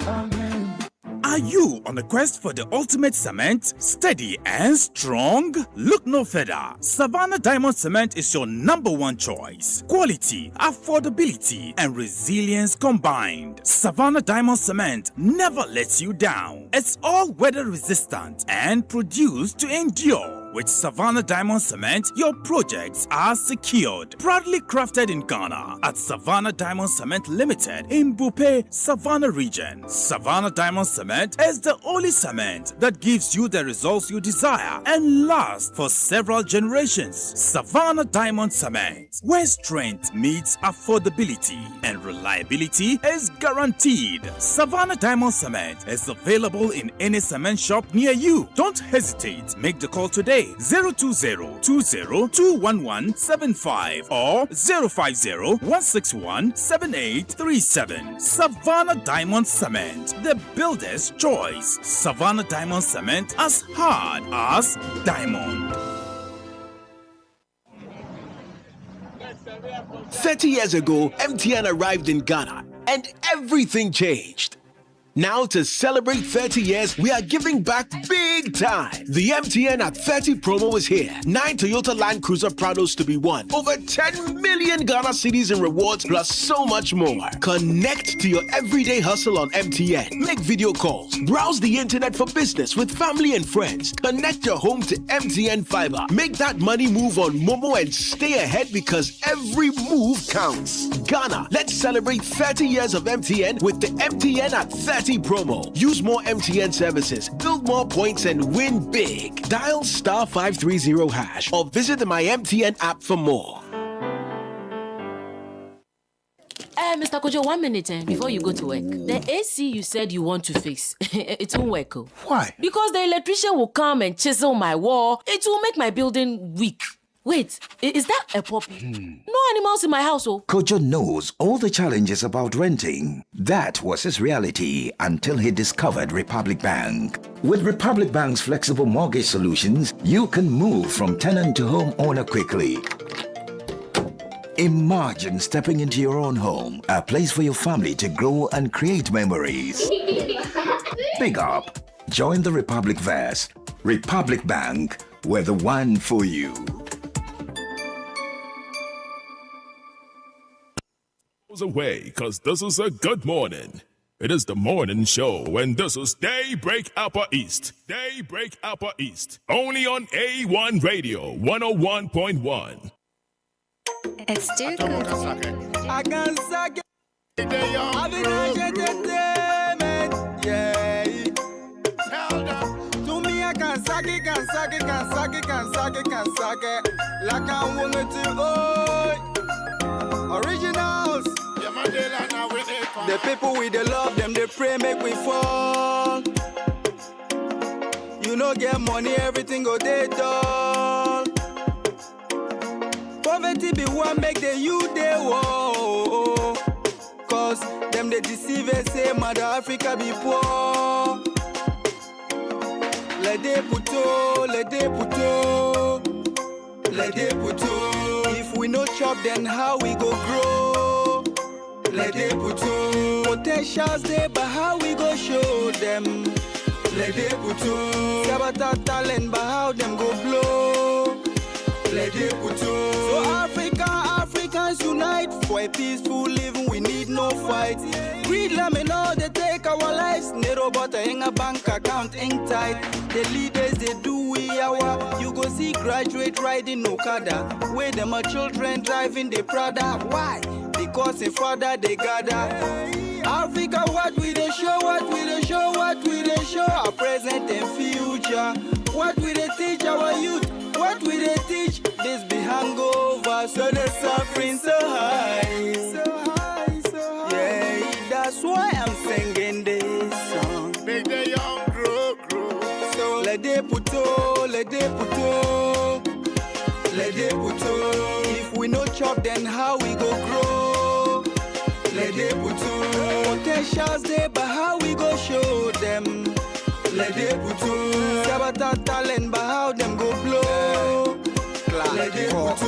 Amen. Are you on a quest for the ultimate cement? Steady and strong? Look no further. Savannah Diamond Cement is your #1 choice. Quality, affordability, and resilience combined. Savannah Diamond Cement never lets you down. It's all weather resistant and produced to endure. With Savannah Diamond Cement, your projects are secured. Proudly crafted in Ghana at Savannah Diamond Cement Limited in Bupe, Savannah region. Savannah Diamond Cement is the only cement that gives you the results you desire and lasts for several generations. Savannah Diamond Cement, where strength meets affordability and reliability is guaranteed. Savannah Diamond Cement is available in any cement shop near you. Don't hesitate. Make the call today. 020-20-21175 or 050-161-7837. Savannah Diamond Cement, the builder's choice. Savannah Diamond Cement, as hard as diamond. 30 years ago, MTN arrived in Ghana and everything changed. Now, to celebrate 30 years, we are giving back big time. The MTN at 30 promo is here. 9 Toyota Land Cruiser Prados to be won. Over 10 million Ghana cedis in rewards, plus so much more. Connect to your everyday hustle on MTN. Make video calls. Browse the internet for business with family and friends. Connect your home to MTN Fiber. Make that money move on Momo and stay ahead because every move counts. Ghana, let's celebrate 30 years of MTN with the MTN at 30 promo. Use more MTN services, build more points, and win big. Dial *530# or visit the My MTN app for more. Mr. Kojo, 1 minute before you go to work. The AC you said you want to fix, it won't work. Why? Because the electrician will come and chisel my wall. It will make my building weak. Wait, is that a puppy? No animals in my house, oh. Kojo knows all the challenges about renting. That was his reality until he discovered Republic Bank. With Republic Bank's flexible mortgage solutions, you can move from tenant to homeowner quickly. Imagine stepping into your own home, a place for your family to grow and create memories. Big up. Join the Republic Verse. Republic Bank, we're the one for you. Away, cause this is a good morning. It is the morning show, and this is Daybreak Upper East. Daybreak Upper East. Only on A1 Radio 101.1. It's too good. I can suck it. I've been entertainment. Yeah. To me, I can suck it, can suck it, can suck it, can suck it, can suck it. Like I want it to. Originals. The people with the love them, they pray make we fall. You know get money, everything go they dull. Poverty be one make the youth they woe. Cause them they deceive and say Mother Africa be poor. Let they puto, let they puto, let they puto. If we no chop then how we go grow? Let they puto. Potentials there but how we go show them? Let they puto. Sabata talent but how them go blow? Let they puto. So Africans unite for a peaceful living. We need no fight. Greed me know they take our lives. Nero but in a bank account ain't tight. The leaders they do we our. You go see graduate riding Okada. Where them are children driving the Prada. Why? Because in father they gather. Africa, what we they show, what we they show, what we they show, our present and future. What we they teach our youth, what we they teach, this be hangover, so the suffering so high. Yeah, that's why I'm singing this song. Make the young grow. So let they put let they put If we no chop, then how we go grow? Let they put potentials there, but how we go show them? Let they put Sabata talent, but how them go blow? Let they put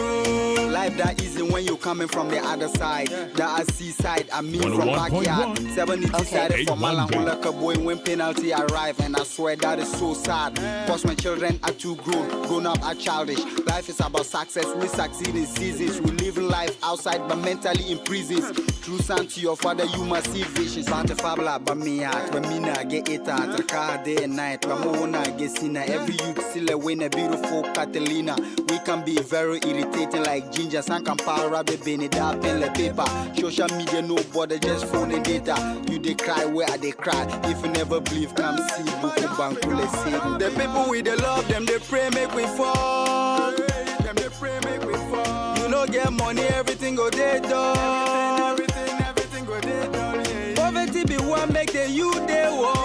life that easy when you coming from the other side. That seaside, I mean from backyard. 70 decided for Malang like a boy when penalty arrive, and I swear that is so sad. Cause my children are too grown up are childish. Life is about success, we succeed in seasons. We live life outside but mentally in prisons. True son to your father, you must see visions. Santa Fabla, but me heart, but me na get it at the car day and night. But Mona get seen every youth still a win a beautiful Catalina. We can be very irritating like ginger, sun can power up the Benida pen the paper. Social media no bother, just phone and data. You they cry where they cry. If you never believe, come see Buku Banku, let's see. The people with the love them, they pray make we fall. Them they pray make we fall. You know get money, everything go dead done. Everything go dead done. Poverty be one make the youth they walk.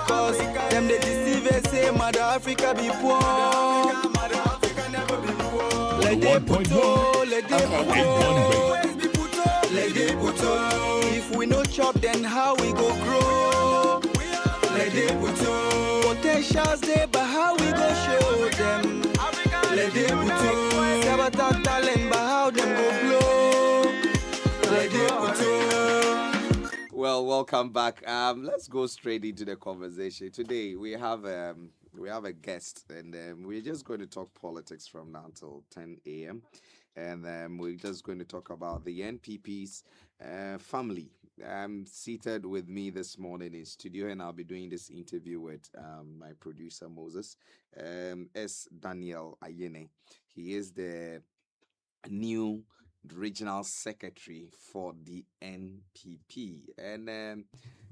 Cause them they deceive and say Mother Africa be poor. Let they put let they put If we no chop, then how we go grow? Let they put potentials there, but how we go show them? Let they put Sabata talent, but how them go blow? Let they put. Well, welcome back. Let's go straight into the conversation. Today we have a guest, and we're just going to talk politics from now until 10 a.m. And we're just going to talk about the NPP's family. Seated with me this morning in studio, and I'll be doing this interview with my producer Moses, S. Daniel Ayene. He is the new regional secretary for the NPP. And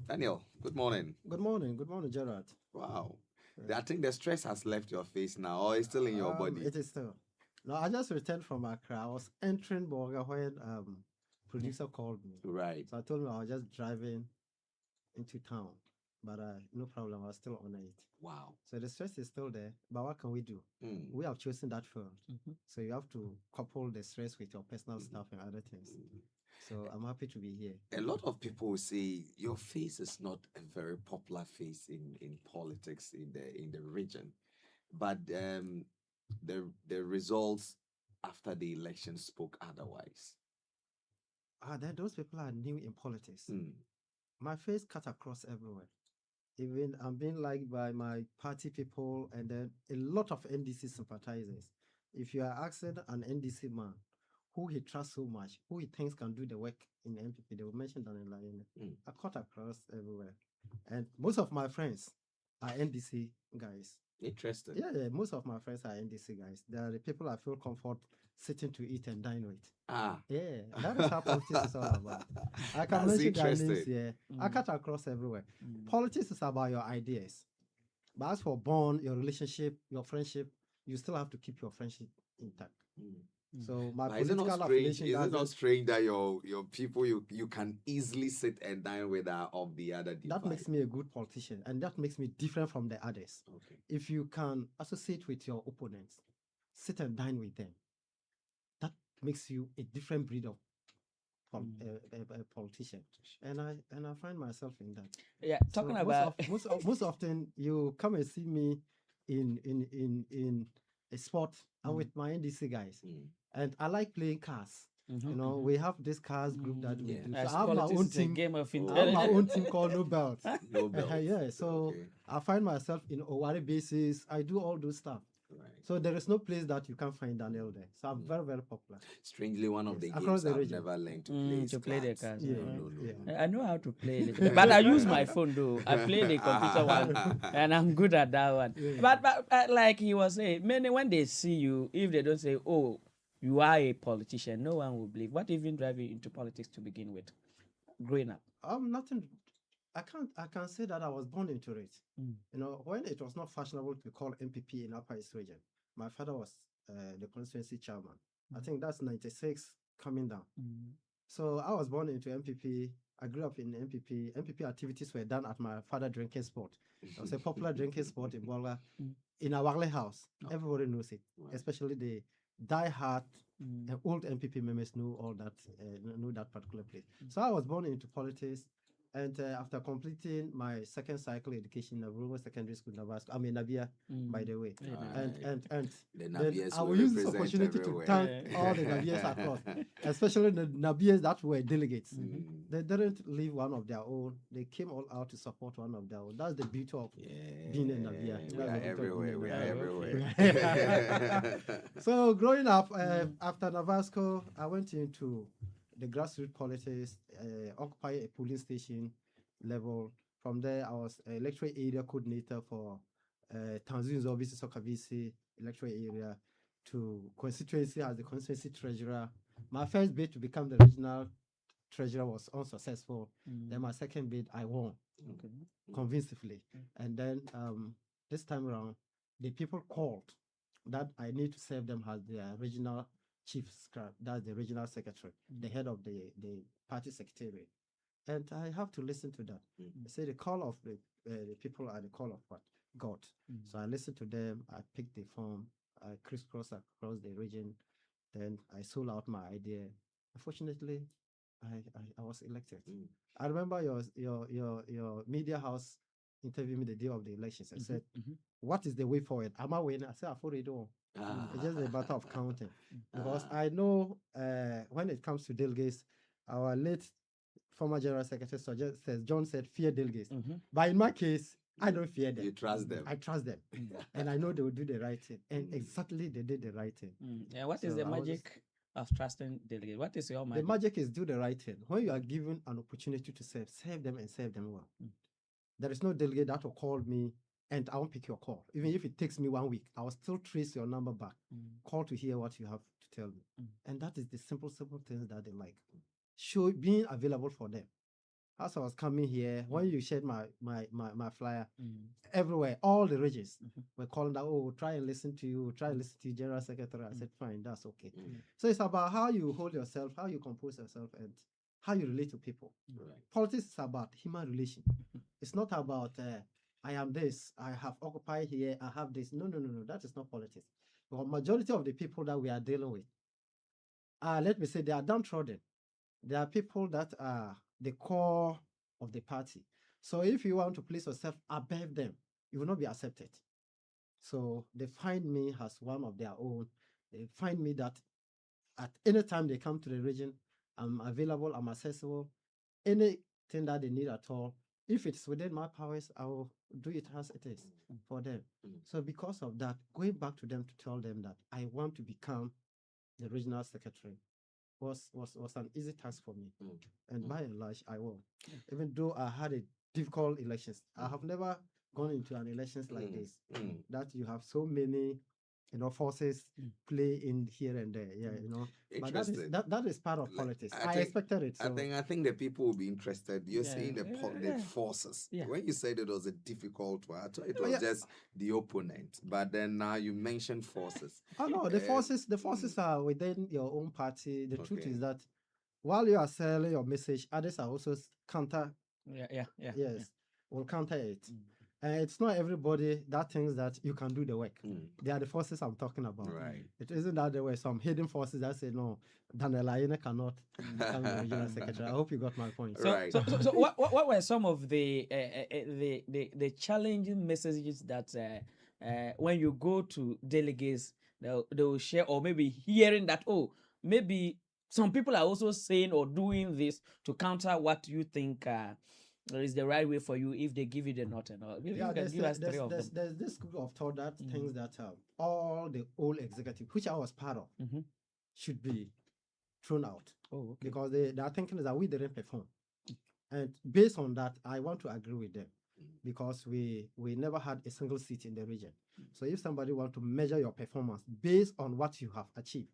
Daniel, good morning. Good morning, Gerard. Wow. I think the stress has left your face now, or it's still in your body? It is still. No, I just returned from Accra. I was entering Bolga when producer called me. Right. So I told him I was just driving into town. But no problem, I was still on it. Wow. So the stress is still there. But what can we do? We have chosen that field. So you have to couple the stress with your personal stuff and other things. So I'm happy to be here. A lot of people will say your face is not a very popular face in politics in the region, but the results after the election spoke otherwise. Those people are new in politics. My face cut across everywhere. Even I'm being liked by my party people and then a lot of NDC sympathizers. If you are asking an NDC man who he trusts so much, who he thinks can do the work in the NPP, they will mention Daniel Ayene. I cut across everywhere. And most of my friends are NDC guys. Interesting. Yeah, most of my friends are NDC guys. They are the people I feel comfort sitting to eat and dine with. Yeah, that is how politics is all about. I can mention their names here. I cut across everywhere. Politics is about your ideas. But as for bond, your relationship, your friendship, you still have to keep your friendship intact. So my political affiliation. Is it not strange that your people you can easily sit and dine with are of the other divide? That makes me a good politician, and that makes me different from the others. Okay. If you can associate with your opponents, sit and dine with them, that makes you a different breed of a politician. And I find myself in that. Yeah, So talking about most often you come and see me in a sport and with my NDC guys. And I like playing cars. You know, we have this cars group that we do. So I have my own team. Game of I have my own team called No Belt. No Belt. Yeah, so Okay. I find myself in Owari bases. I do all those stuff. So there is no place that you can find Daniel there. So I'm very, very popular. Strangely, one of the Across games the I've region. never learned to play is to play the cards. cards. Yeah, No. I know how to play it, but I use my phone though. I play the computer one, and I'm good at that one. But like he was saying, many when they see you, if they don't say, "Oh, you are a politician," no one will believe. What even drive you into politics to begin with, growing up? Nothing. I can't say that I was born into it. You know, when it was not fashionable to call MPP in Upper East Region, my father was the constituency chairman. I think that's 96 coming down. So I was born into MPP. I grew up in MPP. MPP activities were done at my father's drinking spot. It was a popular drinking spot in Bolga, in our Wagle house. Everybody knows it, especially the die-hard old MPP members know all that, know that particular place. So I was born into politics. And after completing my second cycle education in Rural Secondary School, Nabia, by the way, and The then Nabias I will will use this represent opportunity everywhere. to thank all the Nabias across, especially the Nabias that were delegates. They didn't leave one of their own; they came all out to support one of their own. That's the beauty of being a Nabia. We are everywhere. We are everywhere. So growing up, after Navasco, I went into the grassroots politics, occupy a polling station level. From there, I was electoral area coordinator for Tanzania Zobisi Sokavisi electoral area, to constituency as the constituency treasurer. My first bid to become the regional treasurer was unsuccessful. Then my second bid, I won convincingly. And then this time around, the people called that I need to serve them as their regional chief scribe, that's the regional secretary, the head of the party secretariat. And I have to listen to that. They say the call of the people are the call of what? God. So I listened to them, I picked the form, I crisscrossed across the region, then I sold out my idea. Unfortunately, I was elected. I remember your media house interviewed me the day of the elections. I said, what is the way forward? Am I winning? I said, I've already won. It's just a matter of counting. Because I know when it comes to delegates, our late former General Secretary says, John said, fear delegates. But in my case, I don't fear them. You trust them. I trust them. And I know they will do the right thing. And exactly they did the right thing. Yeah, what is So the I was- magic of trusting delegates? What is your The magic? magic is do the right thing. When you are given an opportunity to serve them and serve them well. There is no delegate that will call me and I won't pick your call. Even if it takes me 1 week, I will still trace your number back. Call to hear what you have to tell me. And that is the simple things that they like. Show being available for them. As I was coming here, when you shared my flyer, everywhere, all the regions were calling that, oh, try and listen to you, General Secretary. I said, fine, that's okay. So it's about how you hold yourself, how you compose yourself, and how you relate to people. Politics is about human relation. It's not about, I am this, I have occupied here, I have this. No, that is not politics. The majority of the people that we are dealing with, let me say, they are downtrodden. There are people that are the core of the party. So if you want to place yourself above them, you will not be accepted. So they find me as one of their own. They find me that at any time they come to the region, I'm available, I'm accessible. Anything that they need at all, if it's within my powers, I will do it as it is for them. So because of that, going back to them to tell them that I want to become the regional secretary was an easy task for me. And by and large, I won. Even though I had a difficult elections, I have never gone into an elections like this, that you have so many, forces play in here and there. Yeah, But that is part of politics. I expected it. So. I think the people will be interested. You're saying the forces. Yeah. When you said it was a difficult one, I thought it was just the opponent. But then now you mentioned forces. Oh no, the forces are within your own party. The truth is that while you are selling your message, others are also counter. Will counter it. And it's not everybody that thinks that you can do the work. They are the forces I'm talking about. Right. It isn't that there were some hidden forces that say, no, Daniel Ayene cannot become the regional secretary. I hope you got my point. So what were some of the challenging messages that when you go to delegates, they will share, or maybe hearing that, oh, maybe some people are also saying or doing this to counter what you think is the right way for you if they give you the nut and all? Maybe you can give us three of them. There's this school of thought that thinks that all the old executive, which I was part of, should be thrown out. Oh, okay. Because they are thinking that we didn't perform. And based on that, I want to agree with them because we never had a single seat in the region. So if somebody wants to measure your performance based on what you have achieved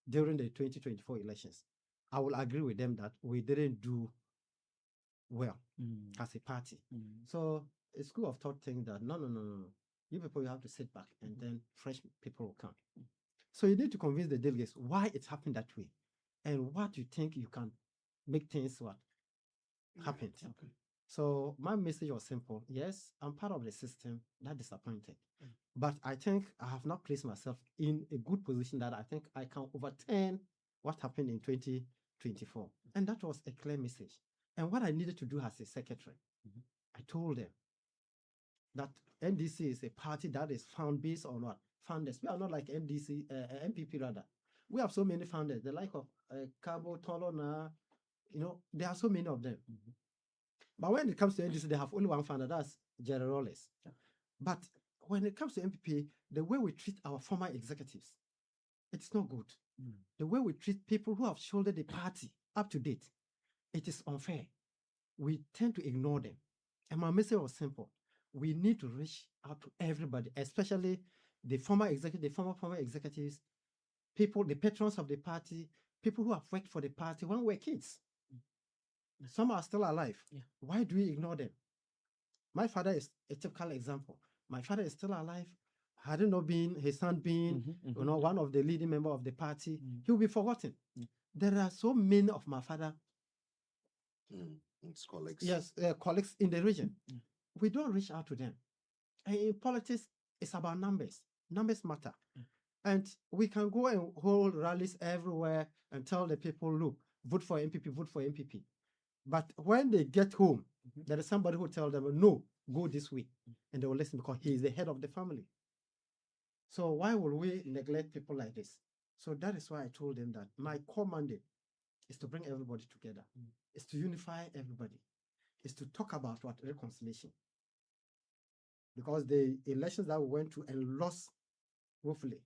during the 2024 elections, I will agree with them that we didn't do well as a party. So a school of thought thinks that no. You people, you have to sit back and then fresh people will come. So you need to convince the delegates why it's happened that way and what you think you can make things what happen. Okay. So my message was simple. Yes, I'm part of the system that disappointed. But I think I have not placed myself in a good position that I think I can overturn what happened in 2024. And that was a clear message. And what I needed to do as a secretary, I told them that NDC is a party that is found based on what? Founders. We are not like NDC, MPP rather. We have so many founders, the like of Cabo, Tolona, there are so many of them. But when it comes to NDC, they have only one founder, that's Jerry Rawlings. Yeah. But when it comes to MPP, the way we treat our former executives, it's not good. The way we treat people who have shouldered the party up to date, it is unfair. We tend to ignore them. And my message was simple. We need to reach out to everybody, especially the former executives, former executives, people, the patrons of the party, people who have worked for the party when we were kids. Some are still alive. Yeah. Why do we ignore them? My father is a typical example. My father is still alive. Had it not been his son being, one of the leading members of the party, he will be forgotten. There are so many of my father colleagues. Yes, colleagues in the region. We don't reach out to them. And in politics, it's about numbers. Numbers matter. And we can go and hold rallies everywhere and tell the people, look, vote for MPP, vote for MPP. But when they get home, there is somebody who tells them, no, go this way. And they will listen because he is the head of the family. So why will we neglect people like this? So that is why I told them that my core mandate is to bring everybody together, is to unify everybody, is to talk about what reconciliation. Because the elections that we went to and lost woefully,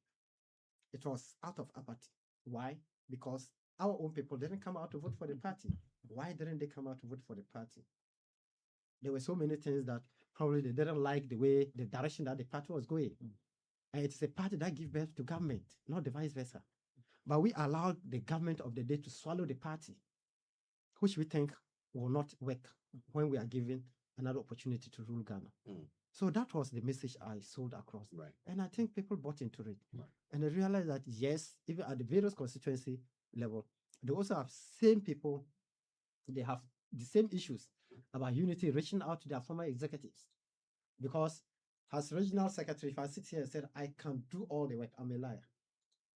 it was out of apathy. Why? Because our own people didn't come out to vote for the party. Why didn't they come out to vote for the party? There were so many things that probably they didn't like the direction that the party was going. And it's a party that gives birth to government, not the vice versa. But we allowed the government of the day to swallow the party, which we think will not work when we are given another opportunity to rule Ghana. So that was the message I sold across. Right. And I think people bought into it. Right. And they realized that, yes, even at the various constituency level, they also have same people, they have the same issues about unity, reaching out to their former executives. Because as regional secretary, if I sit here and said, I can do all the work, I'm a liar.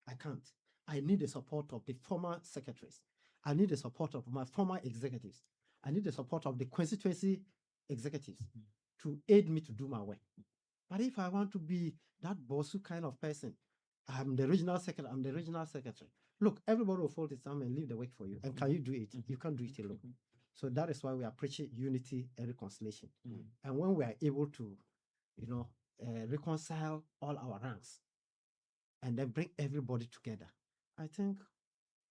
I can't. I need the support of the former secretaries. I need the support of my former executives. I need the support of the constituency executives to aid me to do my work. But if I want to be that bossy kind of person, I'm the regional secretary. Look, everybody will fold his arm and leave the work for you. And can you do it? You can't do it alone. So that is why we are preaching unity and reconciliation. And when we are able to, reconcile all our ranks and then bring everybody together, I think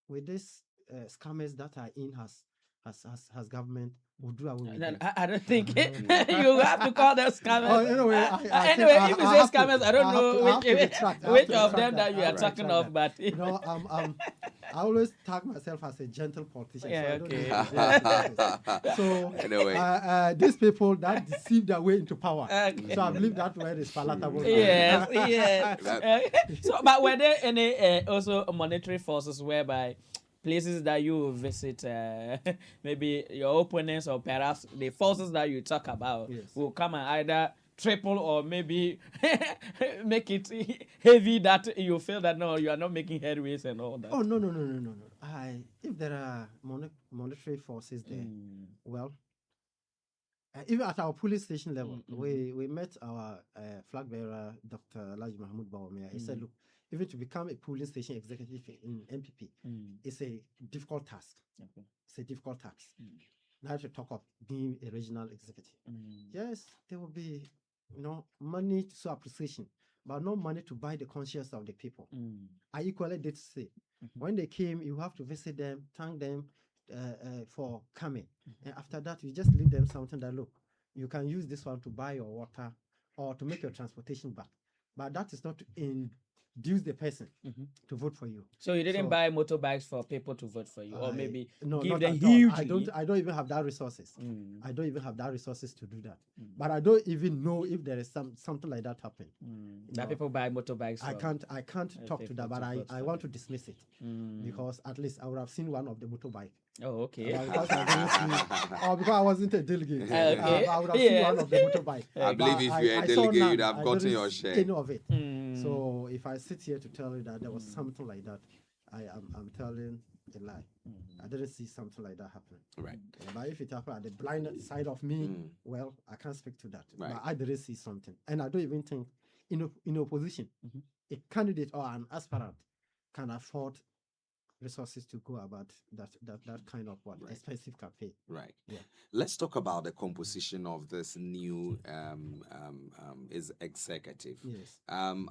with this scammers that are in has government, will do away with it. I don't think you have to call them scammers. Oh, anyway, if you say scammers, I don't know which of them that you are talking of. But I always tag myself as a gentle politician. Yeah, so okay. So anyway, these people that deceive their way into power. Okay. So I believe that word is palatable. Yes, yes. So, but were there any also monetary forces whereby places that you visit, maybe your opponents or perhaps the forces that you talk about will come and either triple or maybe make it heavy that you feel that no, you are not making headways and all that? Oh, no. If there are monetary forces there, well, even at our police station level, we met our flag bearer, Dr. Elijah Mahmoud Bawumia. He said, look, even to become a polling station executive in MPP, it's a difficult task. Okay. It's a difficult task. Now to talk of being a regional executive. Yes, there will be, money to show appreciation, but no money to buy the conscience of the people. I equally did say, when they came, you have to visit them, thank them for coming. And after that, you just leave them something that, look, you can use this one to buy your water or to make your transportation back. But that is not to induce the person to vote for you. So you didn't buy motorbikes for people to vote for you, or maybe no, give not them at all. huge. I don't even have that resources. I don't even have that resources to do that. But I don't even know if there is something like that happening. That people buy motorbikes. I can't talk to that, but I want to dismiss it because at least I would have seen one of the motorbike. Oh, okay. Because because I wasn't a delegate. Okay. I would have seen one of the motorbike. I believe if you're a delegate, you'd have gotten your share. Any of it. So if I sit here to tell you that there was something like that, I'm telling a lie. I didn't see something like that happening. Right. But if it happened at the blind side of me, well, I can't speak to that. Right. But I didn't see something. And I don't even think in opposition, a candidate or an aspirant can afford resources to go about that kind of expensive campaign. Right. Yeah. Let's talk about the composition of this new is executive. Yes.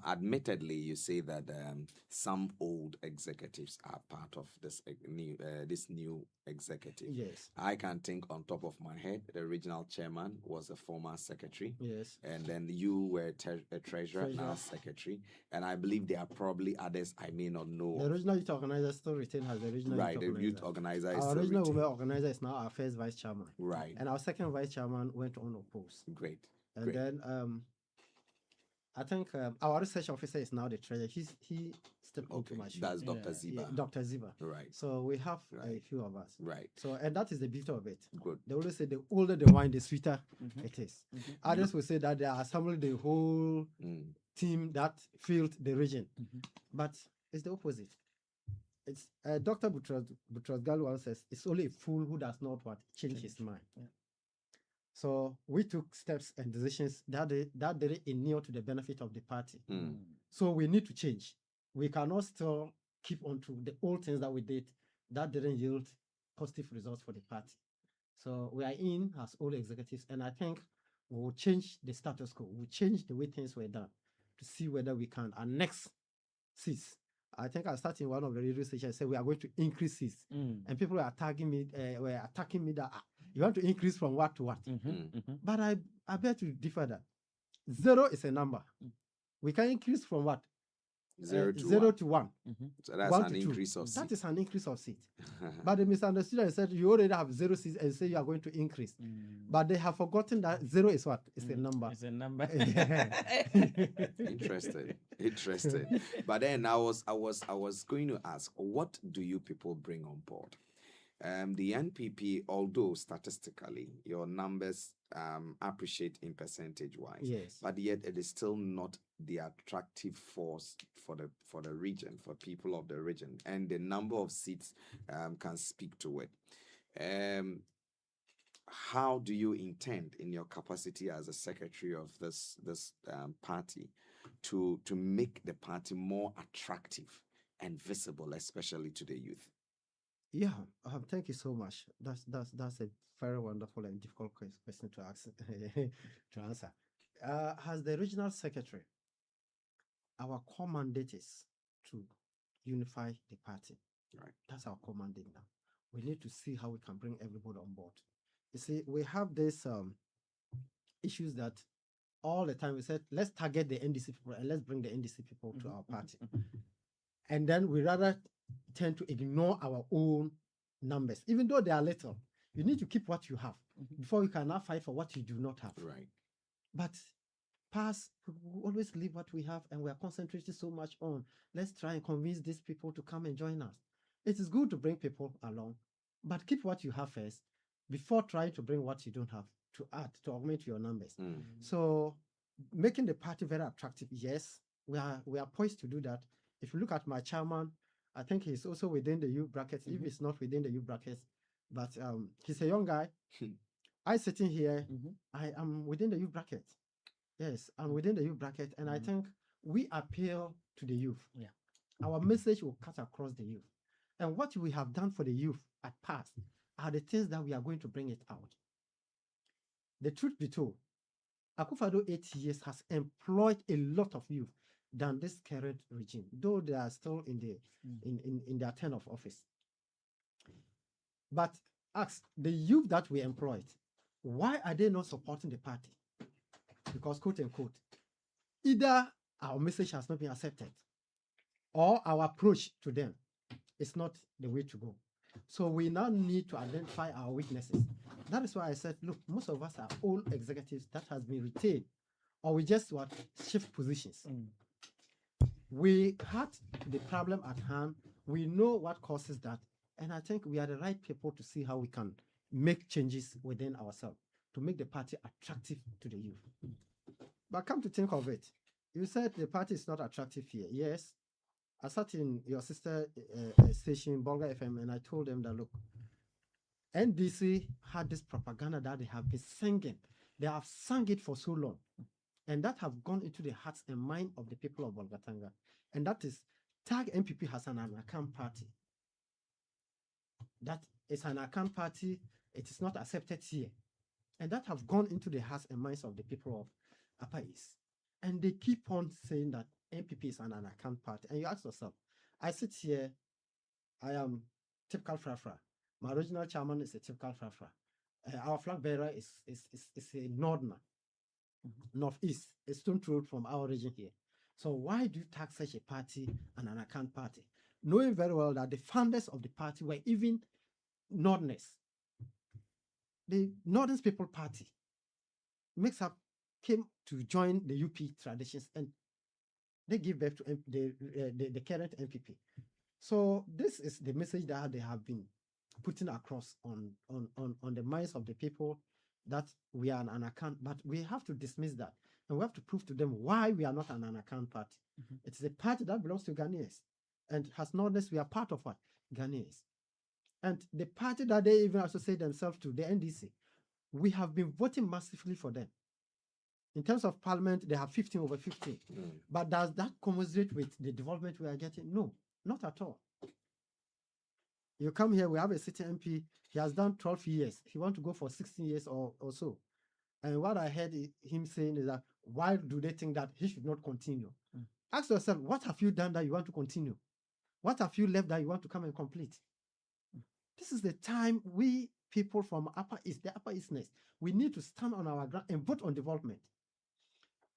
Admittedly, you say that some old executives are part of this new executive. Yes. I can think on top of my head, the regional chairman was a former secretary. Yes. And then you were a treasurer, now secretary. And I believe there are probably others I may not know. The regional youth organizer still retain as the regional youth organizer. Our regional women organizer is now our first vice chairman. Right. And our second vice chairman went unopposed. Great. And Great. then I think our research officer is now the treasurer. He stepped into my shoes. That's Dr. Ziba. Yeah, Dr. Ziba. Right. So we have a few of us. Right. So and that is the beauty of it. Good. They always say the older the wine, the sweeter it is. Others will say that they are assembling the whole team that filled the region, but it's the opposite. It's Dr. Boutros Ghali says it's only a fool who does not change his mind. Yeah. So we took steps and decisions that didn't inure to the benefit of the party. So we need to change. We cannot still keep on to the old things that we did that didn't yield positive results for the party. So we are in as old executives, and I think we will change the status quo. We'll change the way things were done to see whether we can annex seats. I think I started in one of the radio stations and said we are going to increase seats. And people were attacking me that you want to increase from what to what. But I bet to differ that. 0 is a number. We can increase from what? 0 to 1. So that's an increase of seats. That is an increase of seats. But they misunderstood and said you already have 0 seats and say you are going to increase. But they have forgotten that 0 is what? It's a number. It's a number. Interesting. But then I was going to ask, what do you people bring on board? The NPP, although statistically your numbers appreciate in percentage wise, yes, but yet it is still not the attractive force for the region, for people of the region, and the number of seats can speak to it. How do you intend, in your capacity as a secretary of this party, to make the party more attractive and visible, especially to the youth? Yeah, thank you so much. That's a very wonderful and difficult question to ask to answer. As the regional secretary, our core mandate is to unify the party. Right. That's our core mandate now. We need to see how we can bring everybody on board. You see, we have these issues that all the time we said, let's target the NDC people and let's bring the NDC people to our party. And then we rather tend to ignore our own numbers, even though they are little. You need to keep what you have before you can now fight for what you do not have. Right. But we always leave what we have, and we are concentrating so much on let's try and convince these people to come and join us. It is good to bring people along, but keep what you have first before trying to bring what you don't have to add, to augment your numbers. So making the party very attractive, yes, we are poised to do that. If you look at my chairman, I think he's also within the youth brackets, if it's not within the youth brackets, but he's a young guy. I sitting here, I am within the youth bracket. Yes, I'm within the youth bracket, and I think we appeal to the youth. Yeah. Our message will cut across the youth. And what we have done for the youth at past, are the things that we are going to bring it out. The truth be told, Akufo-Addo 8 years has employed a lot of youth than this current regime, though they are still in their term of office. But ask the youth that we employed, why are they not supporting the party? Because, quote unquote, either our message has not been accepted or our approach to them is not the way to go. So we now need to identify our weaknesses. That is why I said, look, most of us are old executives that has been retained, or we just shift positions. We had the problem at hand. We know what causes that. And I think we are the right people to see how we can make changes within ourselves to make the party attractive to the youth. But come to think of it, you said the party is not attractive here. Yes, I sat in your sister station, Bolga FM, and I told them that, look, NDC had this propaganda that they have been singing. They have sung it for so long. And that have gone into the hearts and mind of the people of Bolgatanga. And that is, tag MPP as an Anakan party. That is an Anakan party. It is not accepted here. And that have gone into the hearts and minds of the people of Upper East. And they keep on saying that MPP is an Anakan party. And you ask yourself, I sit here, I am typical Frafra. My original chairman is a typical Frafra. Our flag bearer is a Northerner, Northeast, a stone throw from our region here. So why do you tag such a party an Anakan party? Knowing very well that the founders of the party were even Northerners. The Northern People Party came to join the UP traditions, and they give birth to the current MPP. So this is the message that they have been putting across on the minds of the people, that we are an Anakan, but we have to dismiss that. And we have to prove to them why we are not an Anakan party. It is a party that belongs to Ghanaians. And has Northerners, we are part of what? Ghanaians. And the party that they even associate themselves to, the NDC, we have been voting massively for them. In terms of parliament, they have 15 over 15. But does that commensurate with the development we are getting? No, not at all. You come here, we have a city MP, he has done 12 years. He wants to go for 16 years or so. And what I heard him saying is that, why do they think that he should not continue? Ask yourself, what have you done that you want to continue? What have you left that you want to come and complete? This is the time we people from Upper East, the Upper Eastness, we need to stand on our ground and vote on development.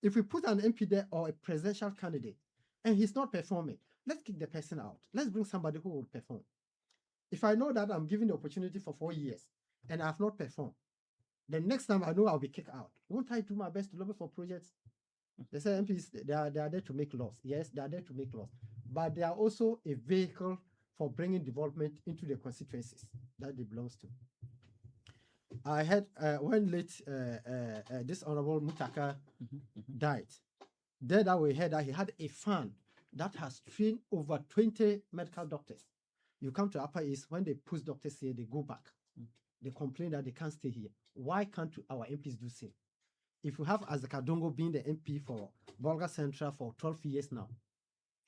If we put an MP there or a presidential candidate and he's not performing, let's kick the person out. Let's bring somebody who will perform. If I know that I'm given the opportunity for 4 years and I have not performed, the next time I know I'll be kicked out. Won't I do my best to lobby for projects? They say MPs, they are there to make laws. Yes, they are there to make laws. But they are also a vehicle for bringing development into the constituencies that it belongs to. I had, when late this Honorable Mutaka died, then that we heard that he had a fund that has trained over 20 medical doctors. You come to Upper East, when they push doctors here, they go back. They complain that they can't stay here. Why can't our MPs do same? If you have Azaka Dongo being the MP for Bolga Central for 12 years now,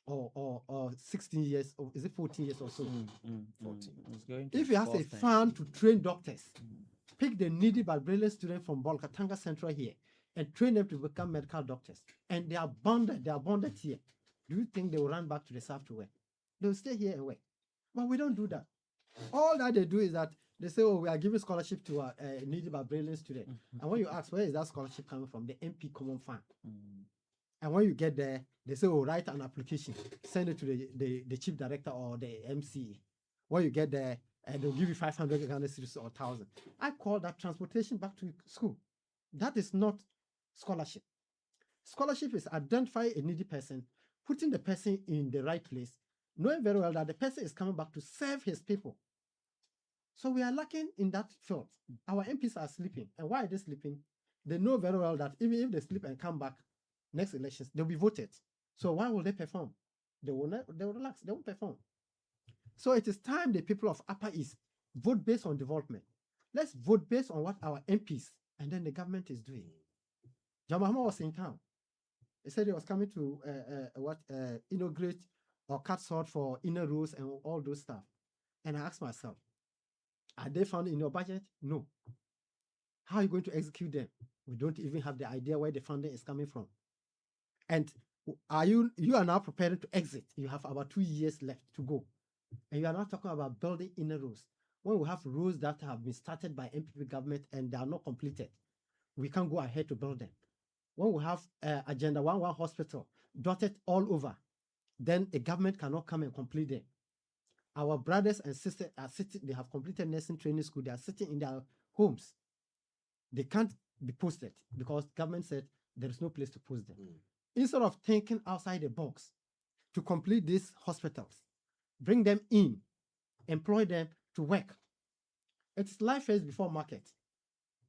or 16 years, or is it 14 years or so? 14. If you have a fund to train doctors, pick the needy but brilliant students from Bolgatanga Central here and train them to become medical doctors. And they are bonded here. Do you think they will run back to the south to work? They will stay here and work. But we don't do that. All that they do is that they say, oh, we are giving scholarship to a needy but brilliant student. And when you ask, where is that scholarship coming from? The MP Common Fund. And when you get there, they say, oh, write an application, send it to the chief director or the MC. When you get there, they'll give you 500 Ghana cedis or 1,000. I call that transportation back to school. That is not scholarship. Scholarship is identify a needy person, putting the person in the right place, knowing very well that the person is coming back to serve his people. So we are lacking in that field. Our MPs are sleeping. And why are they sleeping? They know very well that even if they sleep and come back next elections, they'll be voted. So why will they perform? They will relax, they won't perform. So it is time the people of Upper East vote based on development. Let's vote based on what our MPs and then the government is doing. John Mahama was in town. He said he was coming to inaugurate or cut short for inner roads and all those stuff. And I asked myself, Are they found in your budget? No. How are you going to execute them? We don't even have the idea where the funding is coming from. And you are now preparing to exit. You have about 2 years left to go. And you are now talking about building inner roads. When we have roads that have been started by MPP government and they are not completed, we can't go ahead to build them. When we have Agenda 11 hospital dotted all over, then the government cannot come and complete them. Our brothers and sisters are sitting, they have completed nursing training school, they are sitting in their homes. They can't be posted because government said there is no place to post them. Instead of thinking outside the box to complete these hospitals, bring them in, employ them to work. It's life first before market.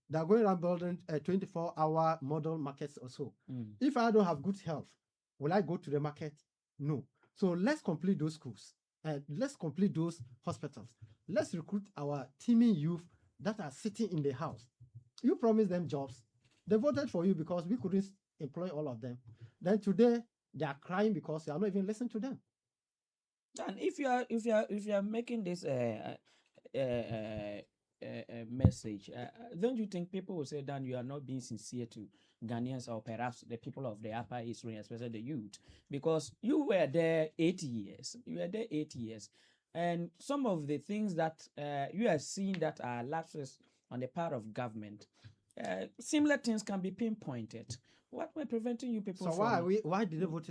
They are going around building 24-hour model markets or so. If I don't have good health, will I go to the market? No. So let's complete those schools. Let's complete those hospitals. Let's recruit our teeming youth that are sitting in the house. You promised them jobs. They voted for you because we couldn't employ all of them. Then today they are crying because you are not even listening to them. And if you are making this message, don't you think people will say that you are not being sincere to Ghanaians or perhaps the people of the Upper East Region, especially the youth? Because you were there 8 years. You were there 8 years. And some of the things that you are seeing that are lapses on the part of government, similar things can be pinpointed. What were preventing you people So why did they vote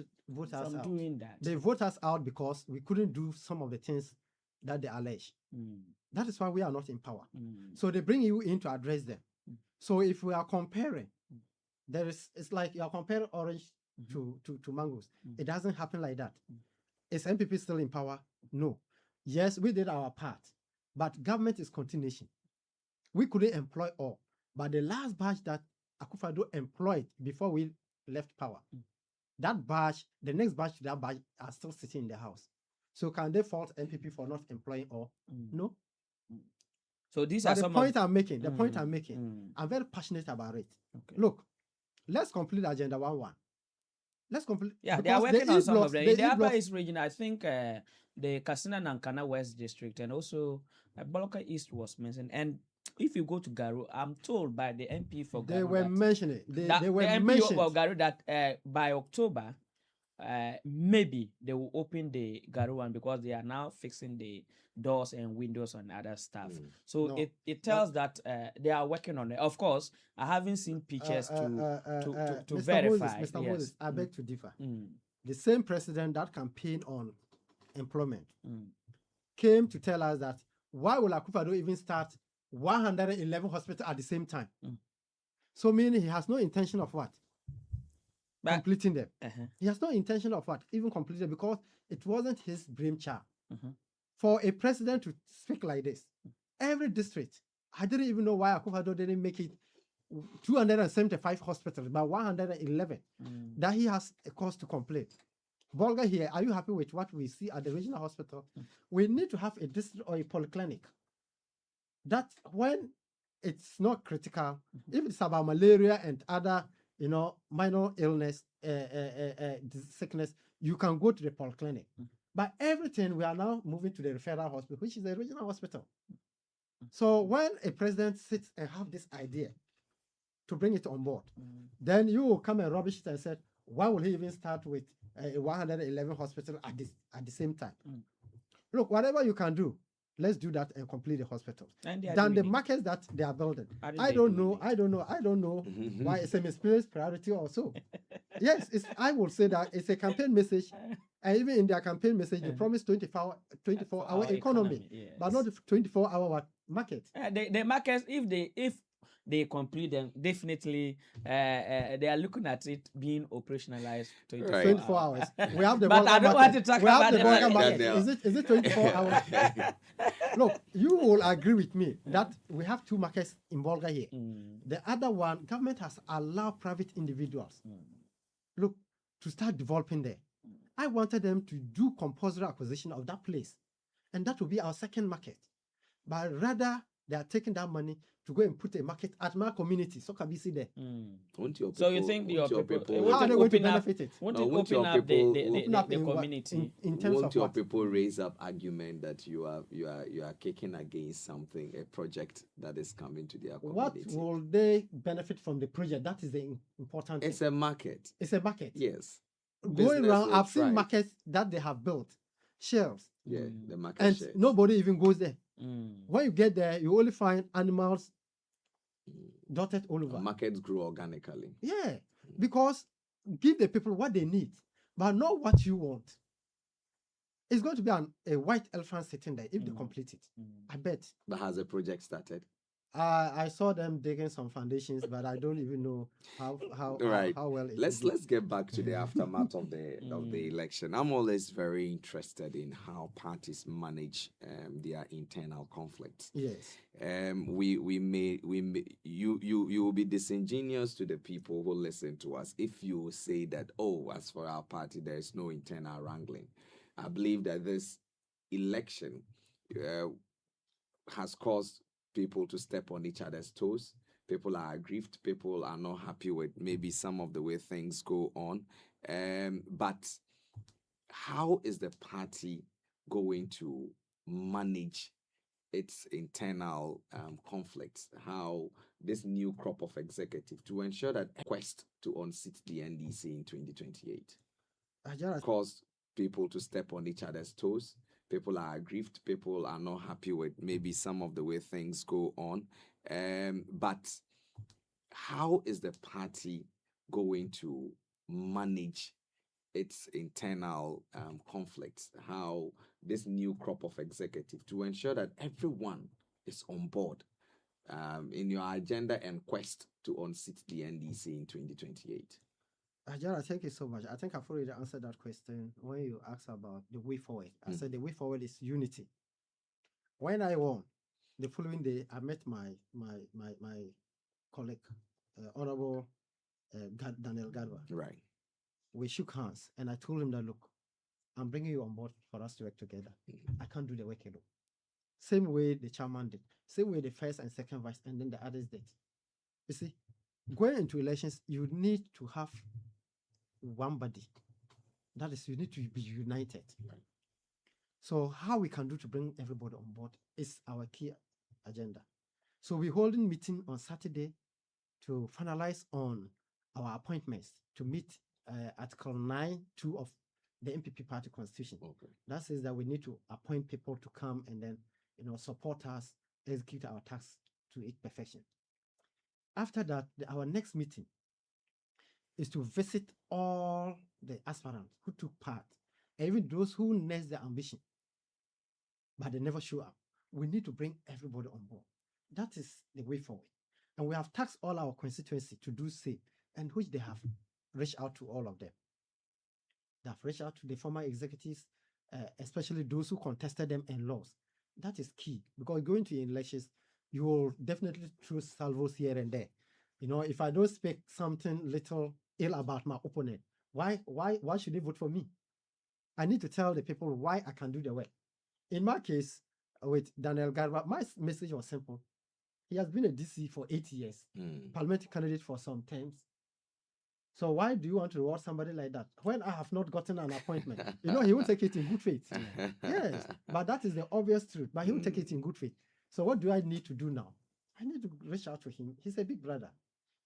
us from out? doing that? They vote us out because we couldn't do some of the things that they allege. That is why we are not in power. So they bring you in to address them. So if we are comparing, it's like you are comparing orange to mangoes. It doesn't happen like that. Is MPP still in power? No. Yes, we did our part, but government is continuation. We couldn't employ all, but the last batch that Akufo-Addo employed before we left power, that batch, the next batch to that batch are still sitting in the house. So can they fault MPP for not employing all? No. So these But are the some point of I'm making. The point I'm making. I'm very passionate about it. Okay. Look, let's complete Agenda 11. Let's complete. Yeah, they are because working on some E-blocks- of them. In the Upper E-blocks- East region, I think the Katsina Nankana West District and also Boloka East was mentioned. And if you go to Garu, I'm told by the MP for Garu They were that- mentioning. that They were the MP mentioned. of Garu that by October, maybe they will open the Garu one because they are now fixing the doors and windows and other stuff. So No, it tells that they are working on it. Of course, I haven't seen pictures to Mr. verify. Moses, Mr. Yes. Moses, I beg to differ. The same president that campaigned on employment came to tell us that why will Akufo-Addo even start 111 hospitals at the same time? So meaning he has no intention of what? Completing them. He has no intention of what? Even completing, because it wasn't his brainchild. For a president to speak like this, every district, I didn't even know why Akufo-Addo didn't make it 275 hospitals, but 111 that he has a cause to complain. Volga here, are you happy with what we see at the regional hospital? We need to have a district or a polyclinic that when it's not critical, if it's about malaria and other, minor illness, sickness, you can go to the polyclinic. But everything, we are now moving to the referral hospital, which is the regional hospital. So when a president sits and have this idea to bring it on board, then you will come and rubbish it and say, why will he even start with 111 hospital at the same time? Look, whatever you can do, let's do that and complete the hospitals. And they are Than the doing it. markets that they are building. Are I they don't doing know. I don't know why it's a misplaced priority also. Yes, I would say that it's a campaign message. And even in their campaign message, they promise 24-hour economy, but not the 24-hour market. The markets, if they complete them, definitely they are looking at it being operationalized 24 hours. We have the but I Volga don't market. want to talk We have about the the Volga market. market. Is it 24 hours? Look, you will agree with me that we have two markets in Volga here. The other one, government has allowed private individuals, look, to start developing there. I wanted them to do compulsory acquisition of that place, and that will be our second market. But rather, They are taking that money to go and put a market at my community. So can we see there? Won't your So you people- think won't your your people, How are they going to benefit it? Won't No, it won't open your up people- Open up the in what? community? In terms Won't of your what? people raise up argument that you are kicking against something, a project that is coming to their What community? will they benefit from the project? That is the important thing. It's a market. It's a market. Yes. Going Business around, will I've seen thrive. markets that they have built, shelves, Yeah, the market and shares. nobody even goes there. Mm. When you get there, you only find animals dotted all over. Markets grow organically. Yeah, because give the people what they need, but not what you want. It's going to be a white elephant sitting there if they complete it. I bet. But has the project started? I saw them digging some foundations, but I don't even know how Right. how well it Let's will be. let's get back to the aftermath of the election. I'm always very interested in how parties manage their internal conflicts. Yes. We may you will be disingenuous to the people who listen to us if you say that, oh, as for our party there is no internal wrangling. I believe that this election has caused people to step on each other's toes. People are aggrieved. People are not happy with maybe some of the way things go on. But how is the party going to manage its internal conflicts? How this new crop of executive to ensure that quest to unseat the NDC in 2028 caused people to step on each other's toes. People are aggrieved. People are not happy with maybe some of the way things go on. But how is the party going to manage its internal conflicts? How this new crop of executive to ensure that everyone is on board in your agenda and quest to unseat the NDC in 2028? Ajara, thank you so much. I think I've already answered that question when you asked about the way forward. I said the way forward is unity. When I won, the following day I met my colleague, Honorable Daniel Gadwa. Right. We shook hands and I told him that, look, I'm bringing you on board for us to work together. I can't do the work alone. Same way the chairman did. Same way the first and second vice and then the others did. You see, going into elections, you need to have one body. That is, you need to be united. Right. So how we can do to bring everybody on board is our key agenda. So we're holding meeting on Saturday to finalize on our appointments to meet Article 9(2) of the MPP party constitution. Okay. That says that we need to appoint people to come and then support us, execute our tasks to its perfection. After that, our next meeting is to visit all the aspirants who took part, and even those who nest their ambition, but they never show up. We need to bring everybody on board. That is the way forward. And we have tasked all our constituency to do same, and which they have reached out to all of them. They have reached out to the former executives, especially those who contested them and lost. That is key, because going to elections, you will definitely throw salvos here and there. If I don't speak something little ill about my opponent, why should they vote for me? I need to tell the people why I can do the work. In my case, with Daniel Garba, my message was simple. He has been a DC for 8 years, parliamentary candidate for some terms. So why do you want to reward somebody like that when I have not gotten an appointment? He will take it in good faith. Yes, but that is the obvious truth. But he will take it in good faith. So what do I need to do now? I need to reach out to him. He's a big brother.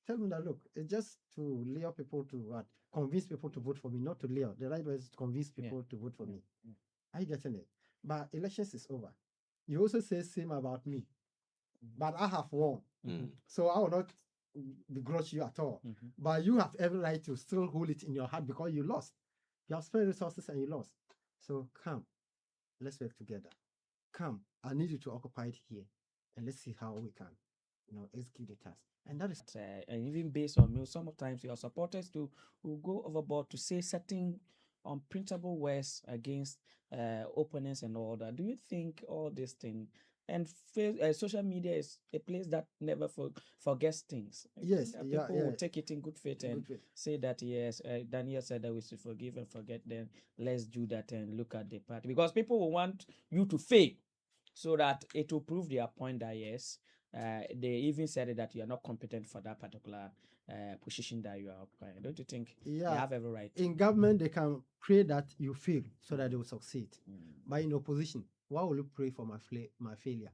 Tell him that, look, it's just to lure people to what? Convince people to vote for me, not to lure. The right way is to convince people to vote for me. Are you getting it? But elections is over. You also say same about me. But I have won. So I will not begrudge you at all. But you have every right to still hold it in your heart because you lost. You have spent resources and you lost. So come, let's work together. Come, I need you to occupy it here. And let's see how we can, execute the task. And that is and even based on sometimes your supporters will go overboard to say certain unprintable words against opponents and all that. Do you think all this thing and social media is a place that never forgets things? Yes, People will take it in good faith and say that yes, Daniel said that we should forgive and forget. Then let's do that and look at the party, because people will want you to fail so that it will prove their point that yes, they even said that you are not competent for that particular position that you are occupying. Don't you think they Yeah. have every right? In government, they can pray that you fail so that they will succeed. But in opposition, why will you pray for my failure?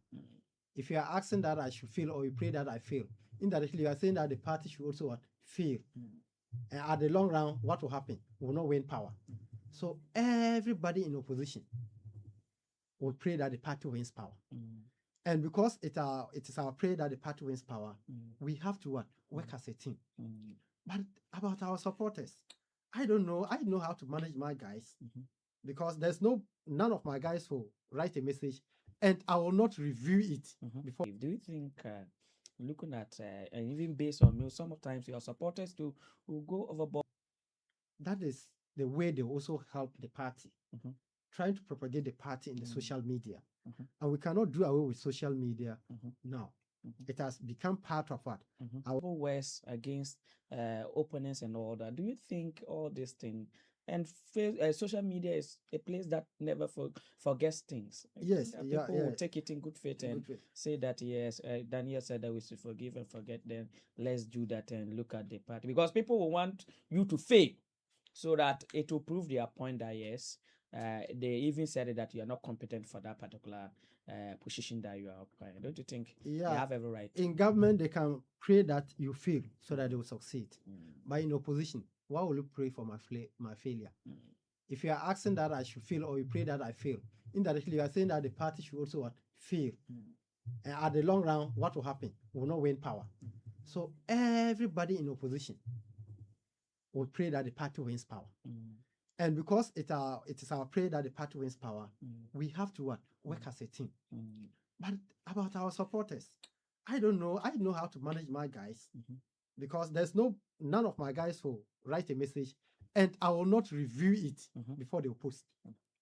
If you are asking that I should fail or you pray that I fail, indirectly you are saying that the party should also what? Fail. And at the long run, what will happen? We will not win power. So everybody in opposition will pray that the party wins power. And because it is our prayer that the party wins power, we have to what? Work as a team. But about our supporters, I don't know. I know how to manage my guys because there's none of my guys will write a message and I will not review it before. Do you think, looking at and even based on you, sometimes your supporters will go overboard? That is the way they also help the party, trying to propagate the party in the social media. And we cannot do away with social media now. It has become part of what? Our words against opponents and all that. Do you think all this thing and social media is a place that never forgets things? Yes, People will take it in good faith and say that yes, Daniel said that we should forgive and forget. Then let's do that and look at the party because people will want you to fail, so that it will prove their point that yes, they even said that you are not competent for that particular position that you are occupying. Don't you think they have every right? In government, they can pray that you fail so that they will succeed. But in opposition, why will you pray for my failure? If you are asking that I should fail or you pray that I fail, indirectly you are saying that the party should also what? Fail. And at the long run, what will happen? We will not win power. So everybody in opposition will pray that the party wins power. And because it is our prayer that the party wins power, we have to what? Work as a team. But about our supporters, I don't know. I know how to manage my guys because there's none of my guys will write a message and I will not review it before they post.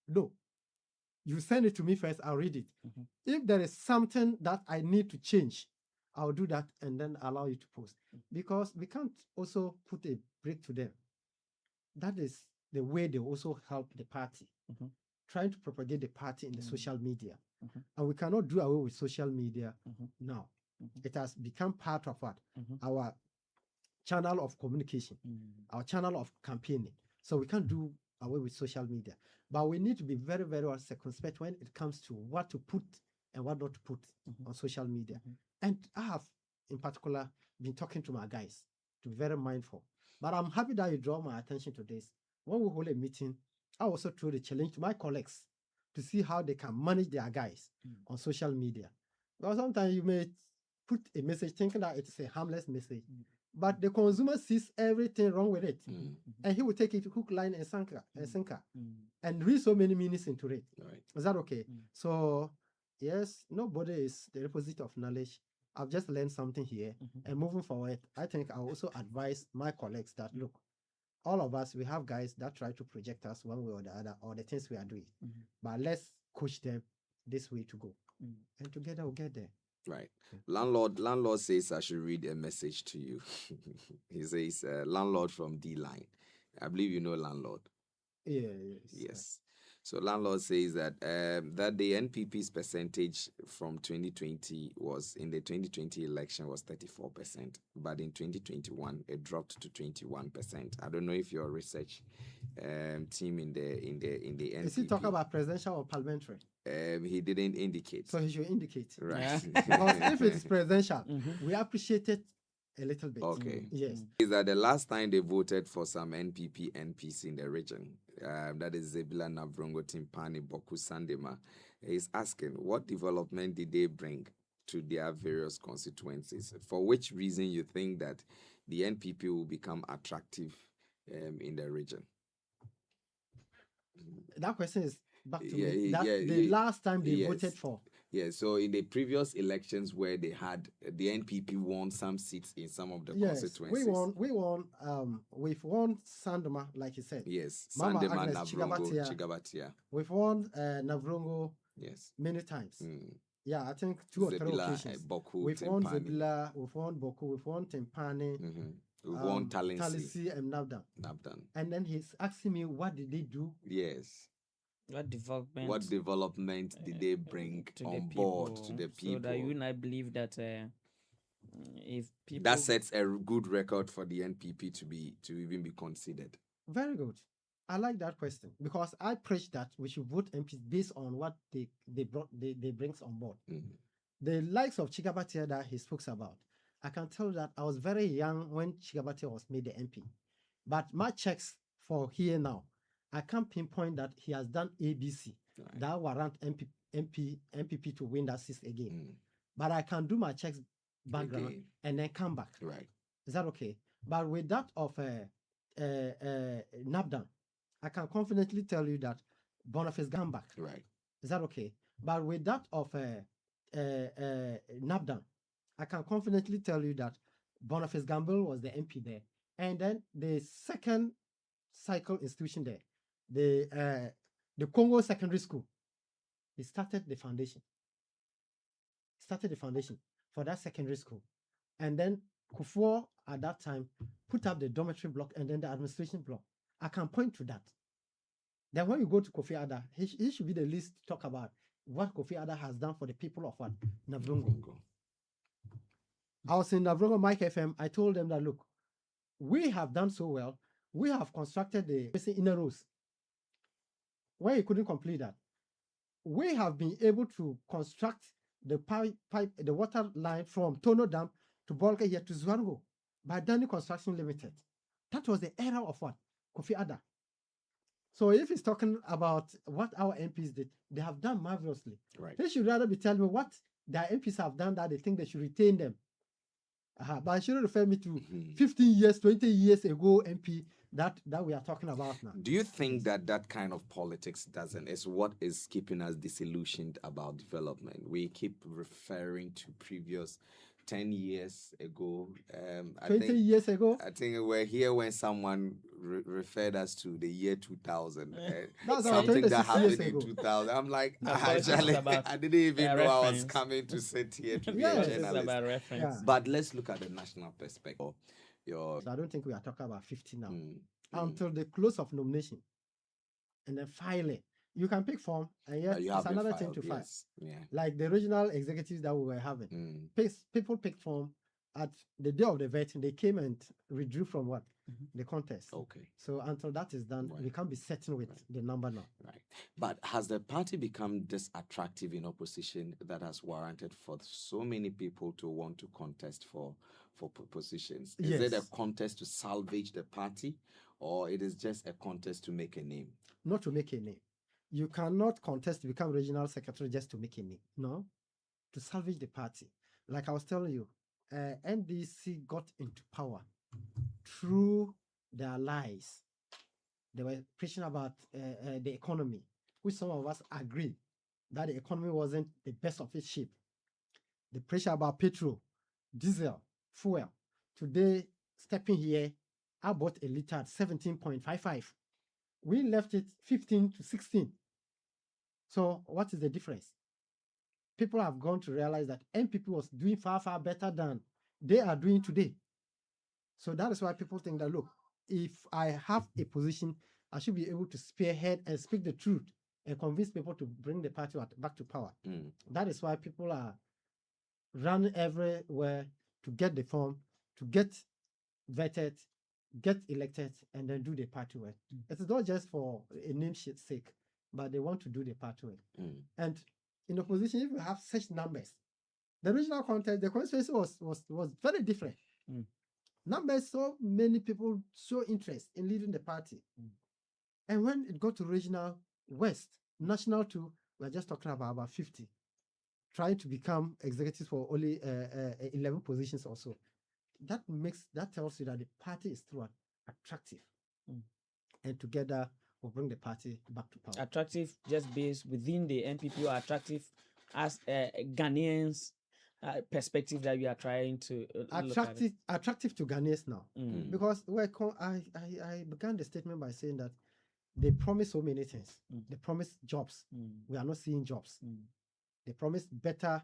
No. You send it to me first, I'll read it. If there is something that I need to change, I'll do that and then allow you to post. Because we can't also put a break to them. That is the way they also help the party, trying to propagate the party in the social media. And we cannot do away with social media now. It has become part of what? Our channel of communication, our channel of campaigning. So we can't do away with social media. But we need to be very, very circumspect when it comes to what to put and what not to put on social media. And I have, in particular, been talking to my guys to be very mindful. But I'm happy that you draw my attention to this. When we hold a meeting, I also throw the challenge to my colleagues to see how they can manage their guys on social media. Because sometimes you may put a message thinking that it's a harmless message, but the consumer sees everything wrong with it, and he will take it hook, line, and sinker, and read so many meanings into it. Is that okay? So, yes, nobody is the opposite of knowledge. I've just learned something here, and moving forward, I think I'll also advise my colleagues that look, all of us, we have guys that try to project us one way or the other, or the things we are doing. But let's coach them this way to go. And together we'll get there. Right. Landlord says I should read a message to you. He says, landlord from D-Line. I believe you know landlord. Yes. So landlord says that that the NPP's percentage from 2020 was in the 2020 election was 34%, but in 2021 it dropped to 21%. I don't know if your research team in the NPP. Is he talking about presidential or parliamentary? He didn't indicate. So he should indicate. Right. Because if it's presidential, we appreciate it a little bit. Okay. Yes. Is that the last time they voted for some NPP MPs in the region? That is Zebula Navrongo Timpani Boku Sandema. Is asking what development did they bring to their various constituencies? For which reason you think that the NPP will become attractive in the region? That question is back to me. The last time they voted for. Yeah, so in the previous elections where they had the NPP won some seats in some of the constituencies. We've won Sandema, like you said. Yes, Mama Sandema, Agnes, Navrongo, Chigabatia. We've won Navrongo many times. Yeah, I think 2 or 3 occasions. We've won Zebula, we've won Boku, we've won Timpani. We've won Talisi and Nabdan. And then he's asking me, what did they do? Yes. What development? What development did they bring to on the board to people, the people? so that you and I believe that if people That sets a good record for the NPP to even be considered. Very good. I like that question because I preach that we should vote MPs based on what they brings on board. The likes of Chigabati that he speaks about, I can tell you that I was very young when Chigabati was made the MP. But my checks for here now, I can't pinpoint that he has done ABC that warrant MPP to win that seat again. But I can do my checks background and then come back. Right. Is that okay? But with that of Nabdan, I can confidently tell you that Boniface come back. Right. Is that okay? But with that of Nabdan, I can confidently tell you that Boniface Gamble was the MP there. And then the second cycle institution there, the Congo Secondary School, he started the foundation. For that secondary school. And then Kufuor at that time put up the dormitory block and then the administration block. I can point to that. Then when you go to Kofi Ada, he should be the least to talk about what Kofi Ada has done for the people of what? Navrongo. I was in Navrongo Mike FM. I told them that, look, we have done so well. We have constructed the inner roads. Where he couldn't complete that. We have been able to construct the the water line from Tono Dam to Bolga here to Zwango by Danny Construction Limited. That was the era of what? Kofi Ada. So if he's talking about what our MPs did, they have done marvelously. Right. They should rather be telling me what their MPs have done that they think they should retain them. But I shouldn't refer me to 15 years, 20 years ago MP that we are talking about now. Do you think that kind of politics is what is keeping us disillusioned about development? We keep referring to previous 10 years ago. 20 years ago? I think we're here when someone referred us to the year 2000. That's something that happened in ago. 2000. I'm like, actually, I didn't even know I was coming to sit here to be a journalist. About reference. Yeah. But let's look at the national perspective. So I don't think we are talking about 50 now. Until the close of nomination. And then filing. You can pick form, and yet it's another thing to file. Yes. Yeah. Like the regional executives that we were having. People picked form at the day of the voting. They came and withdrew from what? The contest. Okay. So until that is done, we can't be certain with the number now. Right. But has the party become this attractive in opposition that has warranted for so many people to want to contest for positions? Is it a contest to salvage the party, or it is just a contest to make a name? Not to make a name. You cannot contest to become regional secretary just to make a name. No. To salvage the party. Like I was telling you, NDC got into power through their lies. They were preaching about the economy, which some of us agree that the economy wasn't the best of its shape. The pressure about petrol, diesel, fuel. Today, stepping here, I bought a liter at 17.55. We left it 15 to 16. So what is the difference? People have gone to realize that NPP was doing far, far better than they are doing today. So that is why people think that, look, if I have a position, I should be able to spearhead and speak the truth and convince people to bring the party back to power. That is why people are running everywhere to get the form, to get vetted, get elected, and then do the party work. It is not just for a name's sake, but they want to do the party work. And in opposition, if you have such numbers, the regional contest, the constituency was very different. Numbers, so many people show interest in leading the party. And when it got to regional west, national too, we're just talking about 50. Trying to become executives for only 11 positions or so. That tells you that the party is still attractive. And together we'll bring the party back to power. Attractive just based within the NPP, or attractive as Ghanaians perspective that we are trying to attractive to Ghanaians now. Because I began the statement by saying that they promise so many things. They promise jobs. We are not seeing jobs. They promise better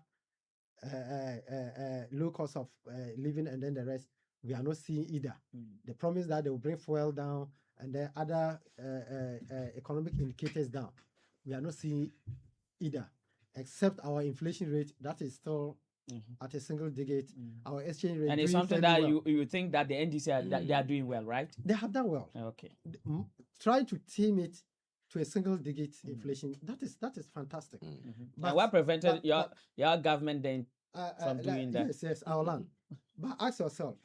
low cost of living, and then the rest we are not seeing either. They promise that they will bring fuel down and then other economic indicators down. we are not seeing either, except our inflation rate that is still at a single digit. Our exchange rate, and it's doing something fairly that well. you think that the NDC are, that they are doing well, right? They have done well. Okay. Try to tame it to a single digit inflation. That is fantastic. And what prevented your government then from doing that? Yes, our land. But ask yourself,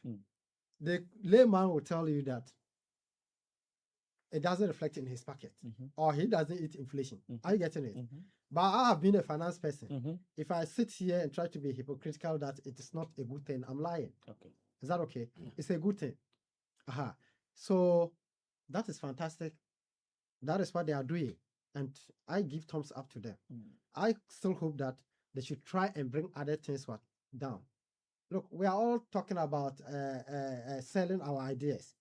the layman will tell you that it doesn't reflect in his pocket, or he doesn't eat inflation. Are you getting it? But I have been a finance person. If I sit here and try to be hypocritical that it is not a good thing, I'm lying. Okay. Is that okay? It's a good thing. So that is fantastic. That is what they are doing. And I give thumbs up to them. I still hope that they should try and bring other things down. Look, we are all talking about selling our ideas.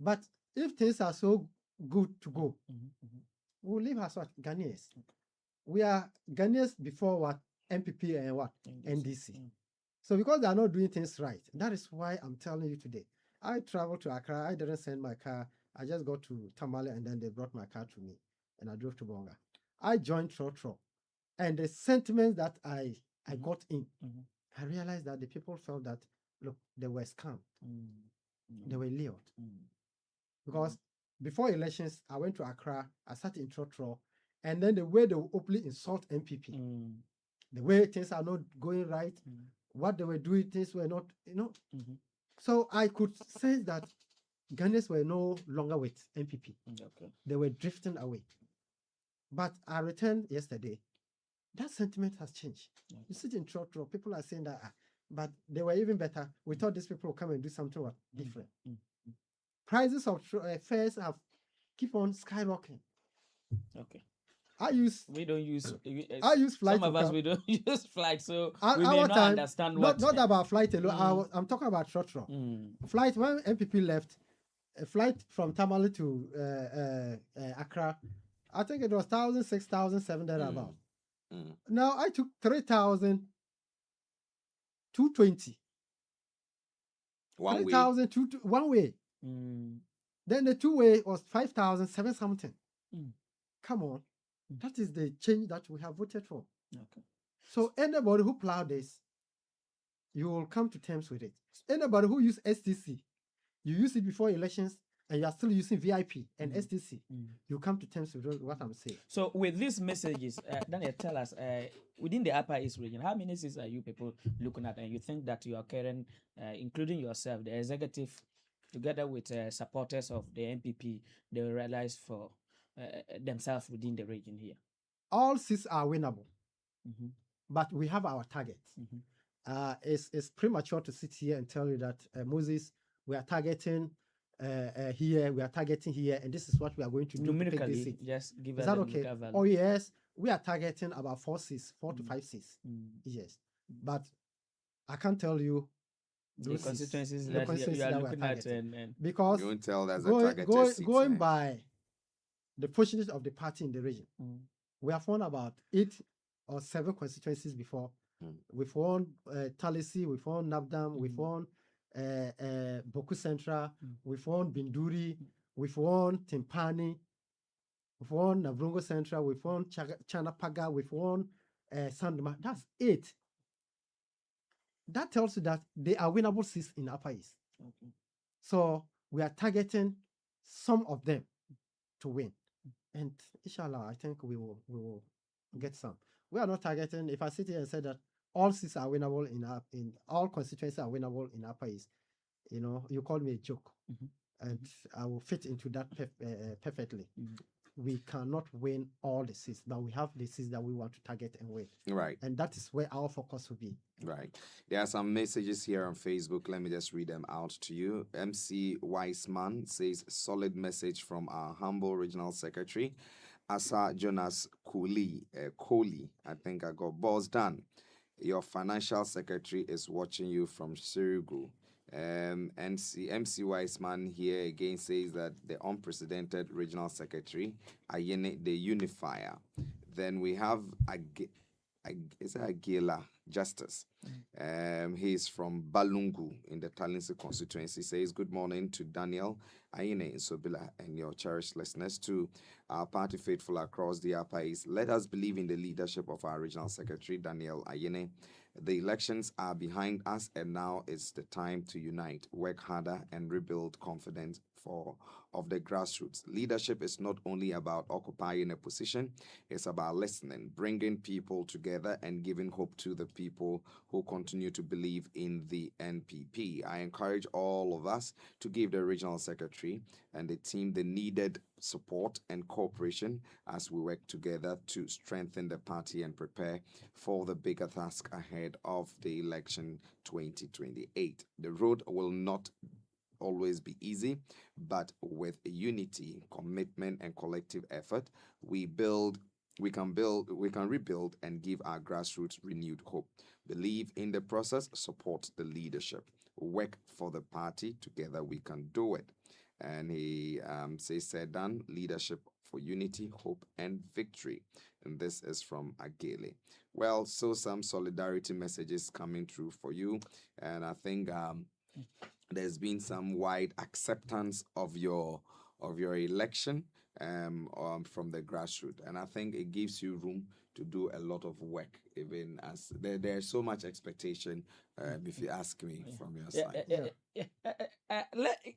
But if things are so good to go, we'll live as what? Ghanaians. We are Ghanaians before what? MPP and what? NDC. So because they are not doing things right, that is why I'm telling you today. I traveled to Accra. I didn't send my car. I just got to Tamale and then they brought my car to me and I drove to Bonga. I joined Trotro. And the sentiments that I got in, I realized that the people felt that, look, they were scammed. They were lured. Because before elections, I went to Accra, I sat in Trotro, and then the way they would openly insult MPP, the way things are not going right, what they were doing, things were not, So I could sense that Ghanaians were no longer with MPP. They were drifting away. But I returned yesterday. That sentiment has changed. You sit in Trotro, people are saying that, but they were even better. We thought these people will come and do something different. Prices of fares have keep on skyrocketing. Okay. We don't use. I use flight. Some of us we don't use flight, so we may our not time, understand not about flight alone. Mm. I'm talking about Trotro. Flight when MPP left, a flight from Tamale to Accra, I think it was 6,700 about. Now I took 3,220. 1 way. 3,000 one way. Then the 2 way was 5,007 something. Come on. That is the change that we have voted for. Okay. So anybody who plow this, you will come to terms with it. Anybody who use STC, you use it before elections and you are still using VIP and STC, you come to terms with what I'm saying. So with these messages, Daniel, tell us, within the Upper East region, how many seats are you people looking at? And you think that you are carrying, including yourself, the executive, together with supporters of the MPP, they will realize for themselves within the region here? All seats are winnable, but we have our targets. It's premature to sit here and tell you that, Moses, we are targeting here, we are targeting here, and this is what we are going to do. Numerically, just give us that the okay? numerical value. Oh yes, we are targeting about 4 seats, 4 to 5 seats. Yes, but I can't tell you The those constituencies seats, that you are we looking at, targeting. and because You won't tell that's a targeted seats, going by the position of the party in the region, we have won about 8 or 7 constituencies before. We've won Talisi, we've won Nabdam, we've won Boku Central, we've won Binduri, we've won Timpani, we've won Navrungo Central, we've won Chanapaga, we've won Sandma. That's 8. That tells you that they are winnable seats in Upper East. So we are targeting some of them to win. And inshallah, I think we will get some. We are not targeting, if I sit here and say that all seats are winnable in all constituencies are winnable in Upper East, you call me a joke. And I will fit into that perfectly. We cannot win all the seats, but we have the seats that we want to target and win. Right. And that is where our focus will be. Right. There are some messages here on Facebook. Let me just read them out to you. MC Weissman says, solid message from our humble regional secretary. Asa Jonas Kohli, I think I got balls done. Your financial secretary is watching you from Sirigu. MC Weissman here again says that the unprecedented regional secretary, Ayene, the unifier. Then we have is it Agila Justice. He's from Balungu in the Talinsi constituency. Says good morning to Daniel Ayine Insobila and your cherished listeners, to our party faithful across the Upper East. Let us believe in the leadership of our regional secretary, Daniel Ayine. The elections are behind us, and now is the time to unite, work harder, and rebuild confidence of the grassroots. Leadership is not only about occupying a position, it's about listening, bringing people together, and giving hope to the people who continue to believe in the NPP. I encourage all of us to give the regional secretary and the team the needed support and cooperation as we work together to strengthen the party and prepare for the bigger task ahead of the election 2028. The road will not always be easy, but with unity, commitment, and collective effort, we can rebuild and give our grassroots renewed hope. Believe in the process, support the leadership, work for the party. Together we can do it. And he said, done, leadership for unity, hope, and victory. And this is from Agele. Well, so some solidarity messages coming through for you. And I think there's been some wide acceptance of your election from the grassroots, and I think it gives you room to do a lot of work, even as there's so much expectation, if you ask me, from your side.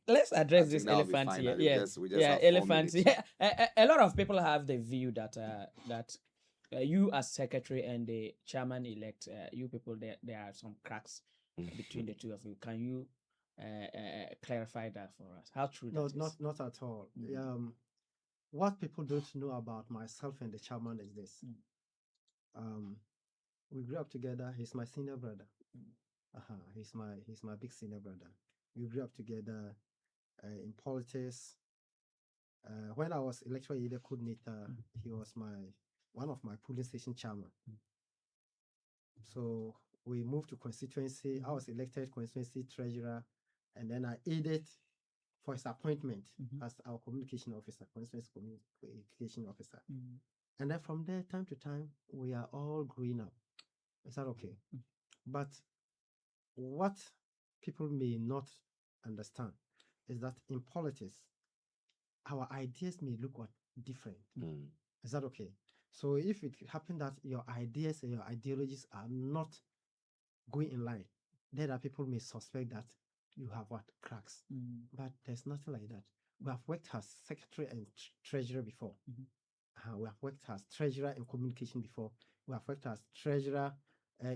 Let's address this elephant here. Elephant. A lot of people have the view that you as secretary and the chairman elect, you people, there are some cracks between the two of you. Can you clarify that for us? How true that is? Not at all. What people don't know about myself and the chairman is this. We grew up together. He's my senior brother. He's my big senior brother. We grew up together in politics. When I was electoral area coordinator, he was one of my polling station chairman. So we moved to constituency. I was elected constituency treasurer, and then I aided for his appointment as our communication officer, constituency communication officer. And then from there, time to time, we are all growing up. Is that okay? But what people may not understand is that in politics, our ideas may look different. Is that okay? So if it happens that your ideas and your ideologies are not going in line, then people may suspect that you have cracks. But there's nothing like that. We have worked as secretary and treasurer before. We have worked as treasurer and communication before. We have worked as treasurer,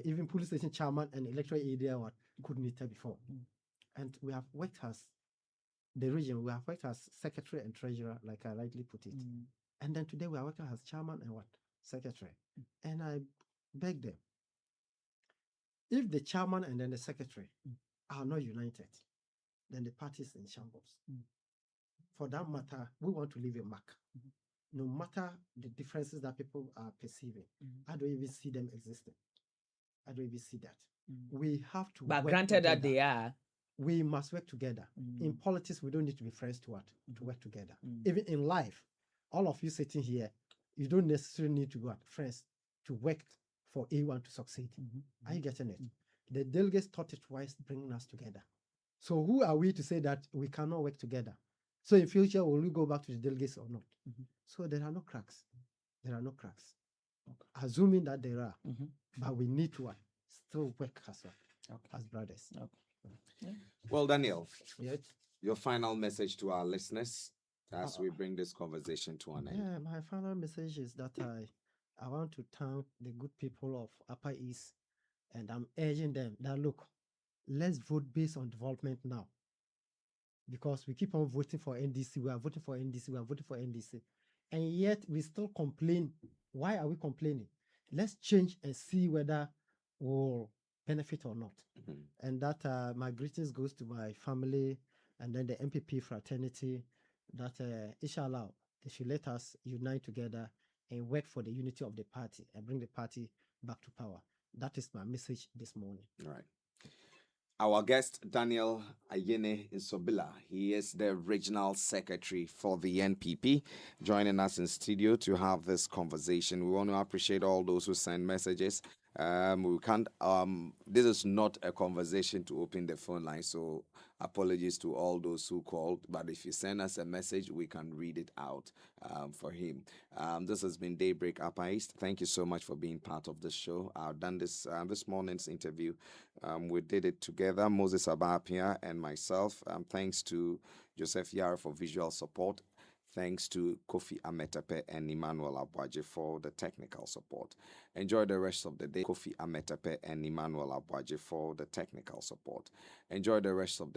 even police station chairman and electoral area coordinator before. And we have worked as the region. We have worked as secretary and treasurer, like I rightly put it. And then today we are working as chairman and secretary. And I beg them, if the chairman and then the secretary are not united, then the party is in shambles. For that matter, we want to leave a mark. No matter the differences that people are perceiving, I don't even see them existing. I don't even see that. We have to. But granted that they are, we must work together. In politics, we don't need to be friends to work together. Even in life, all of you sitting here, you don't necessarily need to be friends to work for A1 to succeed. Are you getting it? The delegates thought it wise bringing us together. So who are we to say that we cannot work together? So in future, will we go back to the delegates or not? So there are no cracks. There are no cracks. Assuming that there are, but we need to still work as brothers. Well, Daniel, yes. Your final message to our listeners as we bring this conversation to an end. Yeah, my final message is that I want to thank the good people of Upper East, and I'm urging them that, look, let's vote based on development now. Because we keep on voting for NDC, we are voting for NDC, we are voting for NDC. And yet we still complain. Why are we complaining? Let's change and see whether we'll benefit or not. And that my greetings goes to my family and then the MPP fraternity, that inshallah, they should let us unite together and work for the unity of the party and bring the party back to power. That is my message this morning. All right. Our guest, Daniel Ayine Insobila, he is the regional secretary for the NPP, joining us in studio to have this conversation. We want to appreciate all those who send messages We can't. This is not a conversation to open the phone line, so apologies to all those who called. But if you send us a message, we can read it out for him. This has been Daybreak Upper East. Thank you so much for being part of the show. I've done this morning's interview. We did it together, Moses Abapia and myself. Thanks to Joseph Yara for visual support. Thanks to Kofi Ametepe and Emmanuel Abwaje for the technical support. Enjoy the rest of the day. Kofi Ametepe and Emmanuel Abwaje for the technical support. Enjoy the rest of the